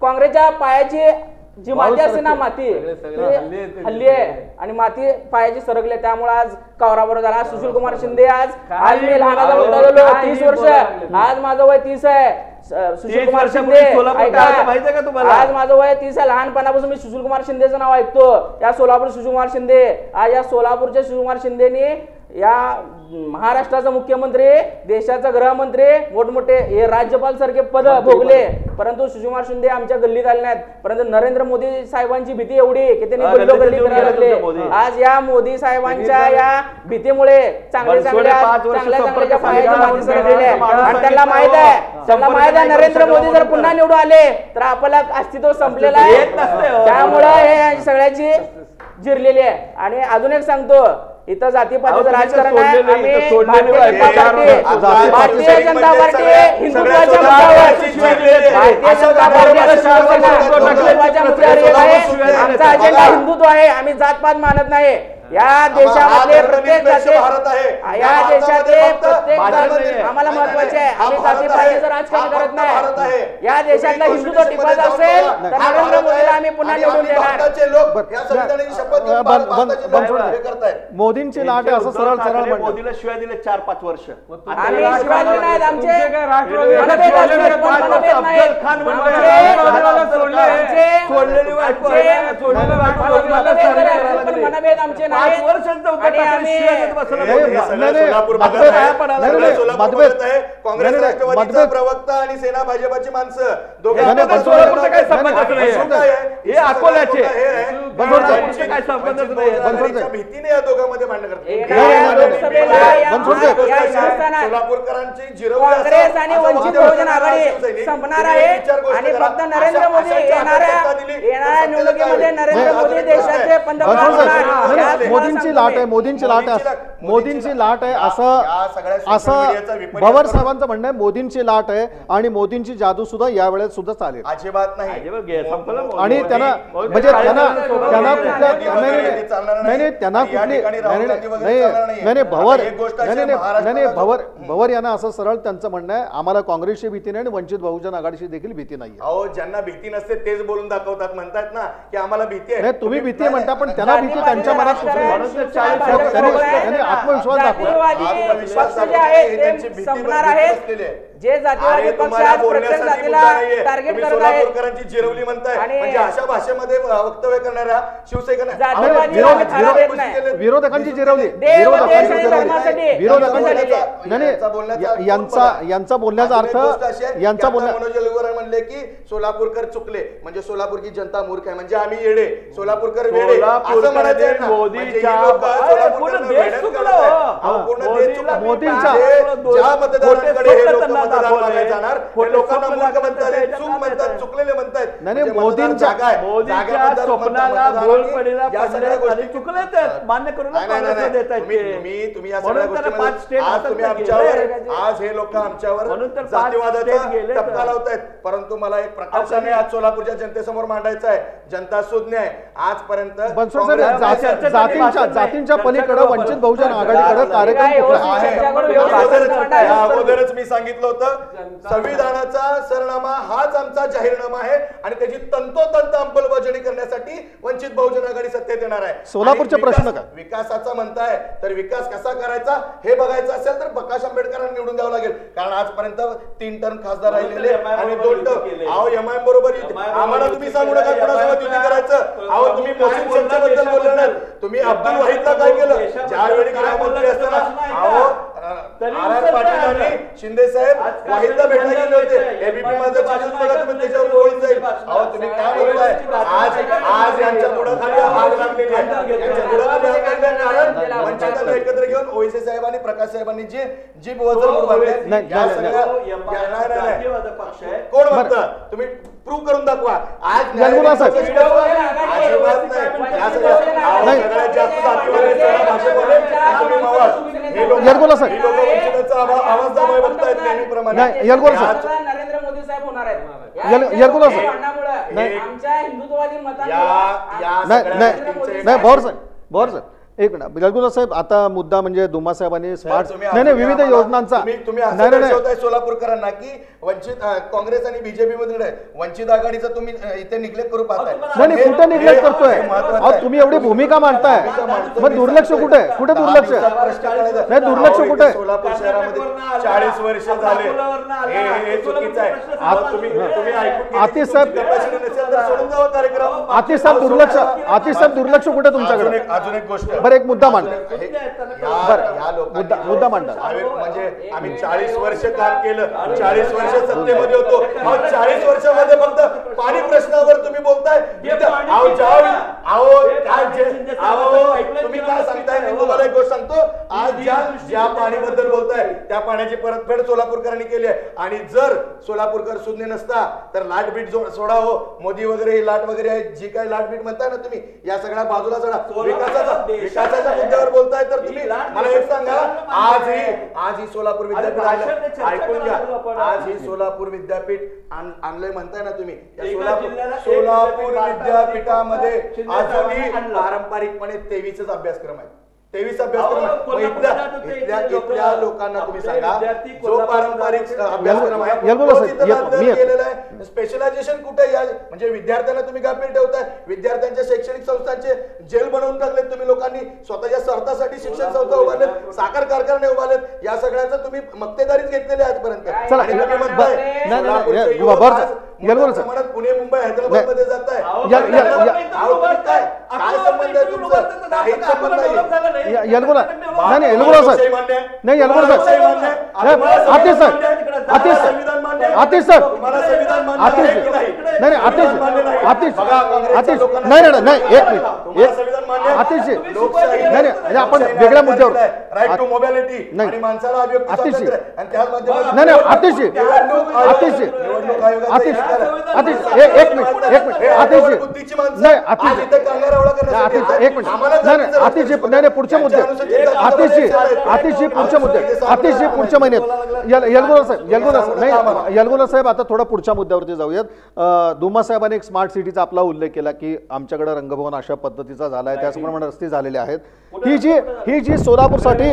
काँग्रेसच्या पायाची जी माती असते ना, माती हल्ली आहे आणि माती पायाची सरकले. त्यामुळे आज कावराबरोबर झाला. सुशील कुमार शिंदे आज मी लहानाचा मुद्दा झालो 30 वर्ष, आज माझं वय 30 आहे. सुशील कुमार शिंदे आज माझं वय 30 आहे. लहानपणापासून मी सुशील कुमार शिंदेचं नाव ऐकतो. या सोलापूर सुशील कुमार शिंदे, आज या सोलापूरच्या सुशील कुमार शिंदेनी या महाराष्ट्राचा मुख्यमंत्री, देशाचा गृहमंत्री, मोठमोठे हे राज्यपाल सारखे पद भोगले, परंतु सुशीलकुमार शिंदे आमच्या गल्लीत आले नाहीत. परंतु नरेंद्र मोदी साहेबांची भीती एवढी की त्यांनी गल्ली करायला लागले. आज या मोदी साहेबांच्या या भीतीमुळे चांगल्या पायाची माती सरकलेली आहे. आणि त्यांना माहित आहे नरेंद्र मोदी जर पुन्हा निवडून आले तर आपलं अस्तित्व संपलेलं आहे. त्यामुळे हे सगळ्याची जिरलेली आहे. आणि अजून एक सांगतो, इथं जातीपातीचं राजकारण आहे. भारतीय जनता पार्टी हिंदुत्वाच्या मुद्द्यावर आमचा अजेंडा हिंदुत्व आहे. आम्ही जातपात मानत नाही. या देशामध्ये प्रत्येक जाती, या देशातले प्रत्येक आम्हाला महत्वाचे आहे. आम्ही जातीपातीचं राजकारण करत नाही. या देशातलं हिंदुत्व टिकवायचं असेल तर नरेंद्र मोदीला आम्ही पुन्हा निवडून देणार. मोदींची लाट आहे असं सरळ सरळ मोदीला शिवाय दिले 4-5 वर्ष. आम्ही शिवाजी नाहीत. आमचे मनभेद आमचे काँग्रेस राष्ट्रवादीचा प्रवक्ता आणि सेना भाजपाची माणसं भीतीने या दोघांमध्ये भांडण सोलापूरकरांची काँग्रेस आणि वंचित बहुजन आघाडी संपणार आहे आणि फक्त नरेंद्र मोदी येणाऱ्या निवडणुकीमध्ये नरेंद्र मोदी देशाचे पंतप्रधान. मोदींची लाट आहे, मोदींची लाट आहे, मोदींची लाट आहे असं पवार साहेबांचं म्हणणं आहे. मोदींची लाट आहे आणि मोदींची जादू सुद्धा या वेळेत सुद्धा चालेल. अजिबात नाही. आणि त्यांना म्हणजे त्यांना भवर यांना असं सरळ त्यांचं म्हणणं आहे, आम्हाला काँग्रेसची भीती नाही आणि वंचित बहुजन आघाडीची देखील भीती नाही. अहो, ज्यांना भीती नसते तेच बोलून दाखवतात, म्हणतात ना की आम्हाला भीती आहे. तुम्ही भीती म्हणता पण त्यांना भीती त्यांच्या मनात त्यांनी आत्मविश्वास जे जातीवादी पक्ष आज प्रत्येक जातीला टार्गेट करत आहेत. सोलापूरकरांची जिरवली म्हणताय म्हणजे अशा भाषेमध्ये वक्तव्य करणाऱ्या शिवसैनिकांना विरोधकांची जिरवली. यांचा बोलण्याचा अर्थ यांचा मनोज जलुगर म्हणले की सोलापूरकर चुकले म्हणजे सोलापूरची जनता मूर्ख आहे, म्हणजे आम्ही येडे, सोलापूरकर वेडे असं म्हणायचं. ज्या मतदारांकडे हे लोक मतदान मागायला जाणार ते लोकांना मूर्ख म्हणतात, चूक म्हणतात, चुकलेले म्हणतात. मोदींच्या स्वप्नाला बोल पडलेला चुकलेत मान्य करून तुम्ही या सगळ्या गोष्टी आज तुम्ही आमच्यावर आज हे लोक आमच्यावर जातीवादाचा टप्पा लावतायत. परंतु मला एक प्रकाशाने आज सोलापूरच्या जनतेसमोर मांडायचं आहे. जनता सुज्ञ आहे. आजपर्यंत जातींच्या पलीकडे वंचित बहुजन आघाडीकडे कार्यक्रम कुठला या अगोदरच मी सांगितलं होतं संविधानाचा सरनामा हाच आमचा जाहीरनामा आहे आणि त्याची तंतोतंत अंमलबजावणी करण्यासाठी वंचित बहुजन आघाडी सत्तेत येणार आहे. सोलापूरचे प्रश्न काय? विकासाचा म्हणताय तर विकास कसा करायचा हे बघायचं असेल तर प्रकाश आंबेडकरांना निवडून द्यावं लागेल. कारण आजपर्यंत 3 टर्म खासदार राहिलेले आणि 2 टर्म अहो एमआयएम बरोबर आम्हाला तुम्ही सांगू नका कोणासोबत युती करायचं. अहो तुम्ही मोहसिन शेखच्या बद्दल बोलले नाही, तुम्ही अब्दुल वाहिदला काय केलं ज्यावेळी गृहमंत्री असताना. अहो आर पाटील शिंदे साहेब वाहिदला भेटायला गेले होते. एबीपी माझं चॅनल बघा तुम्ही त्याच्यावर बोलून जाईल. अहो तुम्ही काय बोलताय आज यांच्या पुढाखाली आग लागलेली आहे. यांच्या पुढाखाली आग लागलेली आहे कारण वंचितांना एकत्र घेऊन ओएसए साहेब आणि प्रकाश साहेबांनी जी वजन उभारले या सगळ्या कोण म्हणतं तुम्ही प्रूव्ह करून दाखवा. आज अजिबात नाही या सगळ्या जास्त आवाज दाबाय बघतायत नेहमीप्रमाणे. नरेंद्र मोदी साहेब होणार आहेत आमच्या हिंदुत्ववादी नाही भोर सर एक मिनिट यलगुला साहेब आता मुद्दा म्हणजे दुमा साहेबांनी स्मार्ट नाही विविध योजनांचा तुम्ही सोलापूरकरांना की वंचित काँग्रेस आणि बीजेपी मध्ये वंचित आघाडीचा तुम्ही इथे निग्लेक्ट करू पाहताय. नाही कुठे निग्लेक्ट करतोय तुम्ही एवढी भूमिका मांडताय मग दुर्लक्ष कुठे दुर्लक्ष नाही दुर्लक्ष कुठे? सोलापूर शहरामध्ये 40 वर्ष झाले हे चुकीचं आहे. आतिश साहेब सोडून जावं कार्यक्रम. आतिश साहेब दुर्लक्ष कुठे तुमच्याकडे? अजून एक गोष्ट बरं एक मुद्दा मांडा मुद्दा मांडा म्हणजे आम्ही 40 वर्ष काम केलं 40 वर्ष सत्तेमध्ये होतो. 40 वर्षामध्ये फक्त पाणी प्रश्नावर तुम्ही बोलताय. तुम्ही काय सांगताय मी तुम्हाला एक गोष्ट सांगतो. आज ज्या पाणीबद्दल बोलताय त्या पाण्याची परतफेड सोलापूरकरांनी केली आहे आणि जर सोलापूरकर सुज्ञ नसता तर लाटबीट सोडा हो मोदी वगैरे लाट वगैरे आहे जी काही लाटबीट म्हणताय ना तुम्ही या सगळ्या बाजूला चढा. विकासाच्या मुद्द्यावर बोलताय तर तुम्ही मला एक सांगा आज ही सोलापूर विद्यापीठ ऐकून घ्या. आज ही सोलापूर विद्यापीठ आणलंय म्हणताय ना तुम्ही. सोलापूर विद्यापीठामध्ये अजूनही पारंपरिकपणे 23च अभ्यासक्रम आहे. 23 अभ्यासक्रम इथल्या लोकांना तुम्ही सांगा जो पारंपरिक अभ्यासक्रम आहे स्पेशलायझेशन कुठे म्हणजे विद्यार्थ्यांना तुम्ही गाफील ठेवताय. विद्यार्थ्यांच्या शैक्षणिक संस्थांचे जेल बनवून टाकलेत तुम्ही लोकांनी. स्वतःच्या स्वार्थासाठी शिक्षण संस्था उभारलेत साखर कारखाने उभारलेत. या सगळ्याचं तुम्ही मक्तेदारीच घेतलेली आजपर्यंत. पुणे मुंबई हैदराबाद मध्ये जात आहे काय संबंध आहे तुमचं? काहीच संबंध नाही. यलगुला साहेब नाही यलगुला साहेब आतिश आपण वेगळ्या मुद्द्यावर राईट टू मोबिलिटी आणि माणसाला आतिश पुढच्या महिन्यात यलगुला साहेब आता थोडा पुढच्या मुद्द्यावरती जाऊयात. दुमा साहेबांनी एक स्मार्ट सिटीचा आपला उल्लेख केला की आमच्याकडे रंगभवन अशा पद्धतीचा झालाय त्याचप्रमाणे रस्ते झालेले आहेत. ही जी सोलापूरसाठी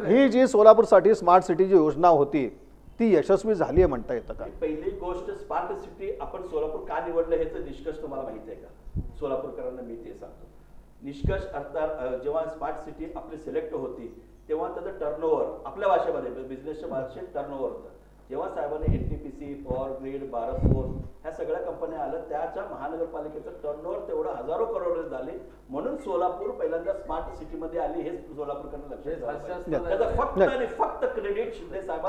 ही जी सोलापूरसाठी स्मार्ट सिटीची योजना होती ती यशस्वी झाली आहे म्हणता येतं का? पहिली गोष्ट स्मार्ट सिटी आपण सोलापूर का निवडलं ह्याचं निष्कर्ष तुम्हाला माहिती आहे का? सोलापूरकरांना मी ते सांगतो. निष्कर्ष अर्थात जेव्हा स्मार्ट सिटी आपली सिलेक्ट होती तेव्हा त्याचं टर्नओव्हर आपल्या भाषेमध्ये बिझनेसच्या भाषेत टर्नओव्हर होतं. जेव्हा साहेबांनी NTPC power grid Bharat Forge ह्या सगळ्या कंपन्या आल्या त्याच्या महानगरपालिकेचं टर्नओव्हर तेवढं हजारो करोड झाले म्हणून सोलापूर पहिल्यांदा स्मार्ट सिटी मध्ये आली. हे सोलापूरकडनं लक्षात फक्त आणि फक्त क्रेडिट शिंदे साहेब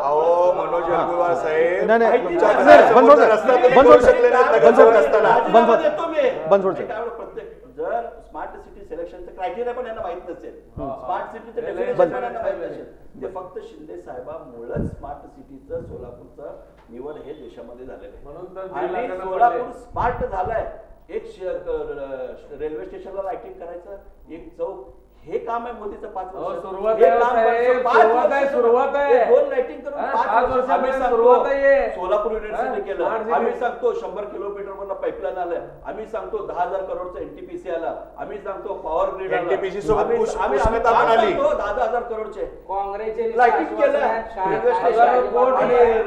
जर स्मार्ट सिटी सिलेक्शनचं क्रायटेरिया पण यांना माहित नसेल. स्मार्ट सिटीचं डेफिनेशन माहित नसेल. ते फक्त शिंदे साहेबांमुळेच स्मार्ट सिटीचं सोलापूरचं निवड हे देशामध्ये झालेलं आहे. आणि सोलापूर स्मार्ट झालाय. एक रेल्वे स्टेशनला लाइटिंग करायचं एक चौक हे काम आहे मोदीचं 5 वर्ष. सुरुवात हे आहे काम साहेब, पाच सुरुवात आहे, वर्ष. सुरुवात आहे. हे 2 लाईटिंग करून हा, 5 5 वर्ष. वर्षापासून आम्ही सांगतो, सुरुवात आहे. सोलापूर युनिव्हर्सिटी केलं. हा, आम्ही सांगतो 100 किलोमीटर वरनं पाईपलाईन आलं. आम्ही सांगतो 10,000 करोडचं एनटीपीसी आला. आम्ही सांगतो पॉवर ग्रीड आला. NTPC सोबत आम्ही उष्णता पण आली. सांगतो 10,000 करोडचे काँग्रेसचे लाईटिंग केलं. रेल्वे स्टेशन आणि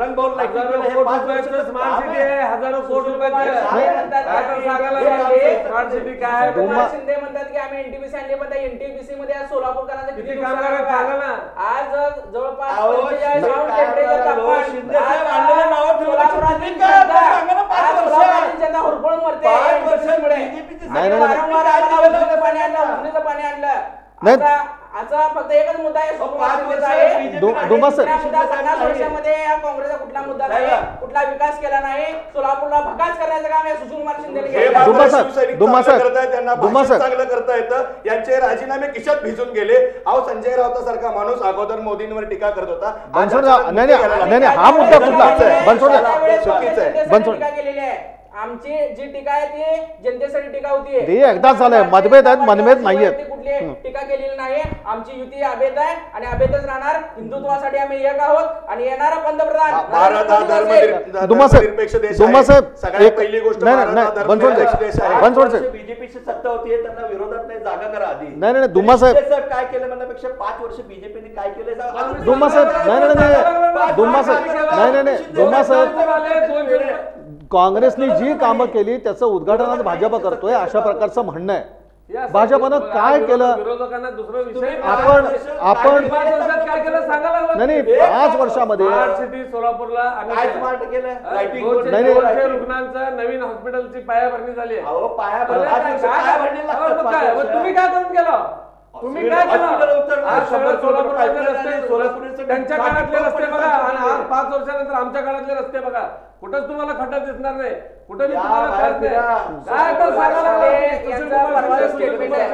रंगभवन लाईटिंग केलं. हे 5 वर्षाचं स्मार्ट सिटी आहे, हजारो कोटी रुपयाचं काय म्हणतात काय तर सांगायला हे लागले. स्मार्ट सिटी काय आहे? कुमार शिंदे म्हणतात की आम्ही एनटीपीसी आणले, पण त्या एनटीपीसी मध्ये आज सोलापूरकरांचं किती किती कामगार आहेत सांगा ना. आज जवळपास अहो, 45 शिंदे राऊंड काय टेम्परेचर म्हणाला? तापमान. शिंदे साहेब आज आणलेलं नाव ठेवलं. सोलापुरातील किती काय जनता, सांगा ना, 5 आज वर्ष. सोलापुरातील जनता हुरपळून मरते 5 वर्ष NTPC मुळे. BJP चे आणि नाही, वारंवार आम्हाला उजनीचं पाणी आणलं, उजनीचं पाणी आणलं. नाही. आता फक्त एकच मुद्दा आहे, सुकुमार 5 शिंदेचा वर्ष आहे. BJP आणि डोमा सर. दुसरा मुद्दा 50 वर्षामध्ये या काँग्रेसचा कुठला मुद्दा नाही, कुठला विकास केला नाही. सोलापूरला भकास करण्याचं काम या सुकुमार शिंदेने हे केलं. डुमा मात्र साहेब, शिवसैनिक डुमा चांगलं साहेब, करतायत, त्यांना डुमा भाषण साहेब. चांगलं करता येतं. यांचे राजीनामे खिशात भिजून गेले. अहो संजय राऊतासारखा माणूस अगोदर मोदींवर टीका करत होता. आज बनसोड अचानक नाही नाही नाही, हा मुद्दा कुठला बनसोड चुकीचं आहे. बनसोड. टीका केलेली आहे. आमची जी टीका आहे ती जनतेसाठी टीका होती. ते एकदाच झालंय. मतभेद आहेत, मनभेद नाहीयेत. कुठली टीका केलेली नाही. आमची युती अभेद आहे आणि अभेदच राहणार. हिंदुत्वासाठी आम्ही एक आहोत आणि येणारा पंतप्रधान भारत हा डुमा साहेब, धर्मनिरपेक्ष देश डुमा आहे. साहेब, सगळ्यात एक- पहिली गोष्ट नाही, भारत नाही, हा बनसोड धर्मनिरपेक्ष साहेब. देश आहे. बनसोड साहेब. बीजेपीची सत्ता होती, त्यांना विरोधात नाही, जागा करा आधी. नाही, नाही, दुम्मा साहेब. शिंदे साहेब काय केलं म्हणण्यापेक्षा 5 वर्ष बीजेपीने काय केलं सांगा. दुम्मा साहेब, नाही नाही नाही, दुम्मा साहेब, नाही नाही नाही, दुम्मा साहेब, काँग्रेसने जी कामं केली त्याचं उद्घाटन आज भाजप करतोय अशा प्रकारचं म्हणणं आहे. भाजपनं काय केलं? विरोधकांना दुसरा विषय आपण 5 वर्षात काय केलं सांगायला लागलं. नाही नाही, 5 वर्षामध्ये स्मार्ट सिटी सोलापूरला आम्ही काय केलं. स्मार्ट केलं? लाईटिंग दोनशे नाही, नाही. 200 रुग्णांचं नवीन हॉस्पिटलची पायाभरणी झाली आहे. अहो पाया अरे काय- तुम्ही काय करून गेला? तुम्ही काय केलं? आज सगळं सोलापूरमध्ये रस्ते, त्यांच्या काळातले रस्ते बघा आणि आज 5 वर्षानंतर आमच्या काळातले रस्ते बघा. कुठंच तुम्हाला खड्डा दिसणार नाही, कुठे बी तुम्हाला खड्डा नाही. काय तर सांगायला लागले? यांचा परवा स्टेटमेंट आहे.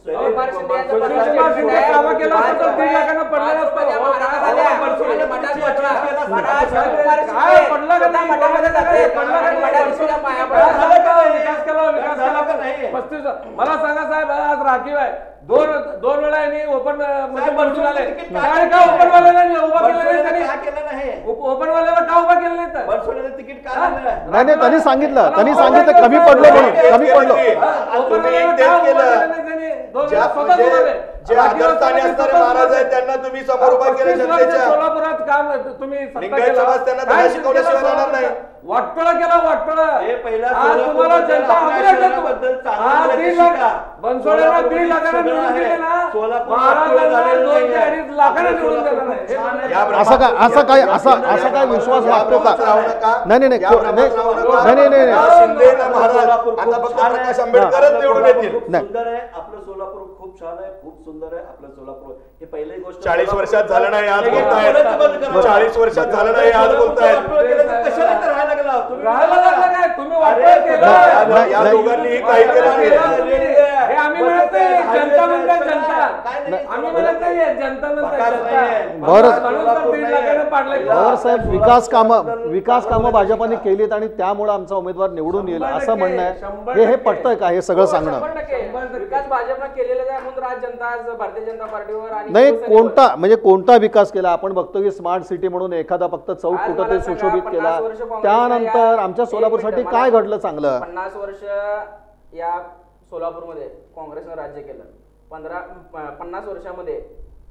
सुकुमार शिंदे यांचं परवा सुकुमार स्टेटमेंट शिंदे आहे. कामं केलं असतं तर 3 लाखांना पडलं नसतं. पाच हो, रुपयाच्या काय महागात पडलं? आल्या. आणि मठात पडला. मठात काय सुकुमार काय शिंदे पडलं का नाही? मठामध्ये जाते. पडलं का आणि नाही? मठात दिसून पाया काय पडला. झालं का? विकास केला, विकास झाला का केला. नाही? 35 मला सांगा साहेब, आज राखीव आहे. दोन वेळा यांनी ओपन मध्ये बसून आले. काय का ओपन वाल्याला उभा केलं नाही त्यांनी? काय केलं नाही? ओपन वाल्याला का उभा केलं नाही तर? बनसोडेलं तिकीट काय हा? झालं? नाही नाही, त्यांनी सांगितलं कमी पडलो म्हणून, कमी पडलो. ओपन तुम्ही वाल्याला तेच का उभा केलं. केलं नाही त्यांनी? 2 ज्या- वेळा स्वतःच जे- उभारले. जे राखीव आदरस्थानी असताना असणारे स्वतःच महाराज आहेत उभारले. त्यांना तुम्ही समोर उभा केलं 35 वर्ष जनतेच्या. सोलापुरात काम तुम्ही सत्ता लिंगायत केला. समाज त्यांना काय धडा शिकवल्याशिवाय केलं राहणार नाही. वाटोळा केला, वाटोळा. हे पहिला आज तुम्हाला सोलापूरबद्दल, जनता आपल्या अभिनय करतो. शहराबद्दल चांगलं आज बोलायचं 3 लाख शिका. बनसोडेला सोलापूर 3 लाखांना सगळं निवडून आहे. दिले ना, सोलापूर महाराजांना वाटोळं झालेलं 2 ते नाहीये. 2.5 लाखांना आपलं निवडून सोलापूर देणार आहे. खूप छान आहे. या असा काय असा काय विश्वास वाटतो का? नाही नाही नाही, या भ्रमात राहू नका. नाही नाही ना नाही, शिंदे ना महाराज सोलापूर आता खूप फक्त छान आहे. प्रकाश आंबेडकरच निवडून येतील. खूप नाही. सुंदर आहे आपलं सोलापूर, खूप छान आहे, खूप सुंदर आहे आपलं सोलापूर. हे पहिली गोष्ट 40 वर्षात झालं नाही आज हे बोलतायत. बोलायचं बंद करा. 40 वर्षात झालं नाही आज बोलतायत. वाटोळं केलं तर कशाला तर राहायला लागला? तुम्ही राहायला लागलं काय? तुम्ही वाटोळा अरे, केलं. नाही, या नाही. दोघांनीही काही केलं नाही. हे आम्ही म्हणत नाही, जनता म्हणतात जनता. काय नाही. आम्ही म्हणत नाही, जनता म्हणतात विकास जनता. नाहीये. बरं. म्हणून तर 3 लाखांना पाडलंय. पवार साहेब, विकास कामं भाजपाने केलीत आणि त्यामुळे आमचा उमेदवार निवडून येईल असं म्हणणं आहे. हे पटतंय का हे सगळं सांगणं? 100% विकास भाजपनं केलेला आहे म्हणून आज जनता आज भारतीय जनता पार्टीवर आणि नाही, शिवसेनेवर- कोणता विकास केला? आपण बघतो की स्मार्ट सिटी म्हणून एखादा फक्त चौक आज कुठं मला ते सांगा, सुशोभित 50 केला. वर्ष काँग्रेसला त्यानंतर या- आमच्या एक सोलापूरसाठी मिनिट, काय मला- घडलं चांगलं? 50 वर्ष या सोलापूरमध्ये काँग्रेसनं राज्य केलं. 50 वर्षामध्ये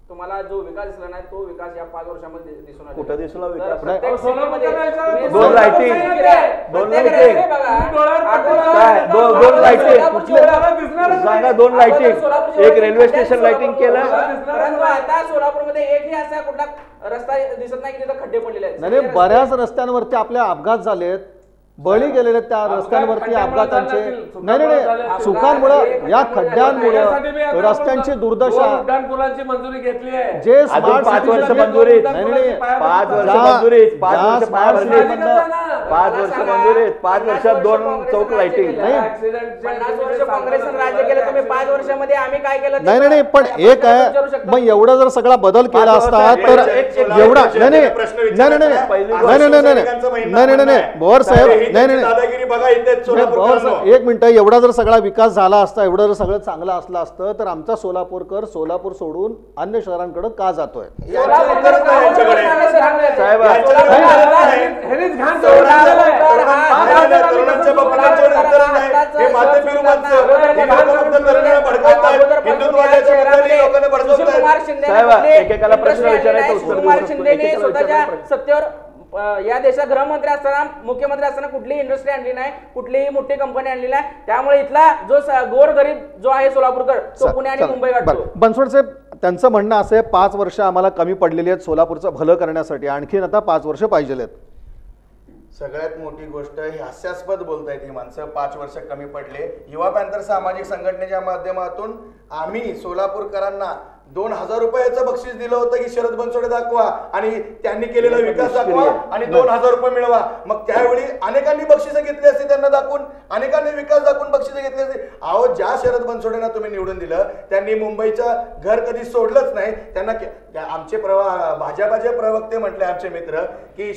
तुम्हाला जो विकास दिसला नाही तो विकास या 5 वर्षामध्ये दिसून आला. कुठं दिसला विकास? तर प्रत्येक नाही. सिटीमध्ये तुम्ही दोन लाईटिंग. प्रत्येक दोन रस्ते लाईटिंग. बघा. डोळ्यावर अगोदर- काय? दोन लाईटिंग. सोलापूरची कुठले? ओळख दिसणारच सांगा नाही. 2 लाईटिंग. सोलापूरची एक ओळख रेल्वे सध्या स्टेशन लाईटिंग केलं. परंतु आता सोलापूरमध्ये एकही असा कुठला रस्ता दिसत नाही की तिथं खड्डे पडलेले आहेत. नाही, बऱ्याच रस्त्यांवरती आपले अपघात झालेत, बळी गेलेले त्या रस्त्यांवरती अपघातांचे. नाही नाही नाही, चुकांमुळे या खड्ड्यांमुळे रस्त्यांची दुर्दशा, उड्डाणपुलांची मंजुरी घेतली आहे. जे अजून स्मार्ट 5 वर्ष सिटी- मंजुरीत. नाही, नाही, नाही. 5 वर्ष ज्या- मंजुरीत. 5 ज्या वर्ष स्मार्ट पाया सिटी मधनं- 5 वर्ष मंजुरीत. 5 वर्षात 2 चौक लाईटिंग. नाही. 50 वर्ष काँग्रेसनं राज्य केलं. तुम्ही 5 वर्षामध्ये आम्ही काय केलं? नाही नाही नाही, पण एक आहे, मग एवढा जर सगळा बदल केला असता तर एवढा नाही नाही नाही नाही नाही नाही नाही नाही नाही नाही नाही पवार साहेब, ही नाही, त्यांची नाही. दादागिरी बघा इथे नाही, सोलापूरकरांनो. भाऊ, एक मिनिट, एवढा जर सगळा विकास झाला असता, एवढं जर सगळं चांगलं असलं असतं तर आमचा सोलापूरकर सोलापूर सोडून अन्य शहरांकडे का जातोय? यांच्याकडे गरज नाही यांच्याकडे. साहेब, यांच्याकडे गरज नाही. ह्यानेच घाण तरुणांच्या बाबतीत यांच्याकडे उत्तर नाही. हे मातेपिरू माणसं ही लोकं फक्त तरुणांना भडकवतायत. हिंदुत्वाच्या बद्दल लोकांना भडकवतायत. साहेब, एकेकाला प्रश्न विचारायचा उत्तर देऊ सुकुमार शकतो, शिंदेने एकेकाला स्वतःच्या विचारायला सत्तेवर या देशात गृहमंत्री असताना मुख्यमंत्री असताना कुठलीही इंडस्ट्री आणली नाही, कुठलीही मोठी कंपनी आणली नाही. त्यामुळे इथला जो गोरगरीब जो आहे सोलापूरकर तो पुणे आणि मुंबई गाठतो. बनसोड साहेब, त्यांचं म्हणणं असं आहे 5 वर्ष आम्हाला कमी पडलेली आहेत सोलापूरचं भलं करण्यासाठी, आणखीन आता 5 वर्ष पाहिजे आहेत. सगळ्यात मोठी गोष्ट ही हास्यास्पद बोलतायत ही माणसं. 5 वर्ष कमी पडले. युवा पॅंथर सामाजिक संघटनेच्या माध्यमातून आम्ही सोलापूरकरांना 2,000 रुपयाचं बक्षीस दिलं होतं की शरद बनसोडे दाखवा आणि त्यांनी केलेला विकास दाखवा आणि 2,000 रुपये मिळवा. मग त्यावेळी अनेकांनी बक्षिसं घेतली असती, त्यांना दाखवून अनेकांनी विकास दाखवून बक्षिसं घेतली असती. अहो, ज्या शरद बनसोडेंना तुम्ही निवडून दिलं त्यांनी मुंबईचं घर कधी सोडलंच नाही. त्यांना आमचे भाजपाचे प्रवक्ते म्हटले आमचे मित्र की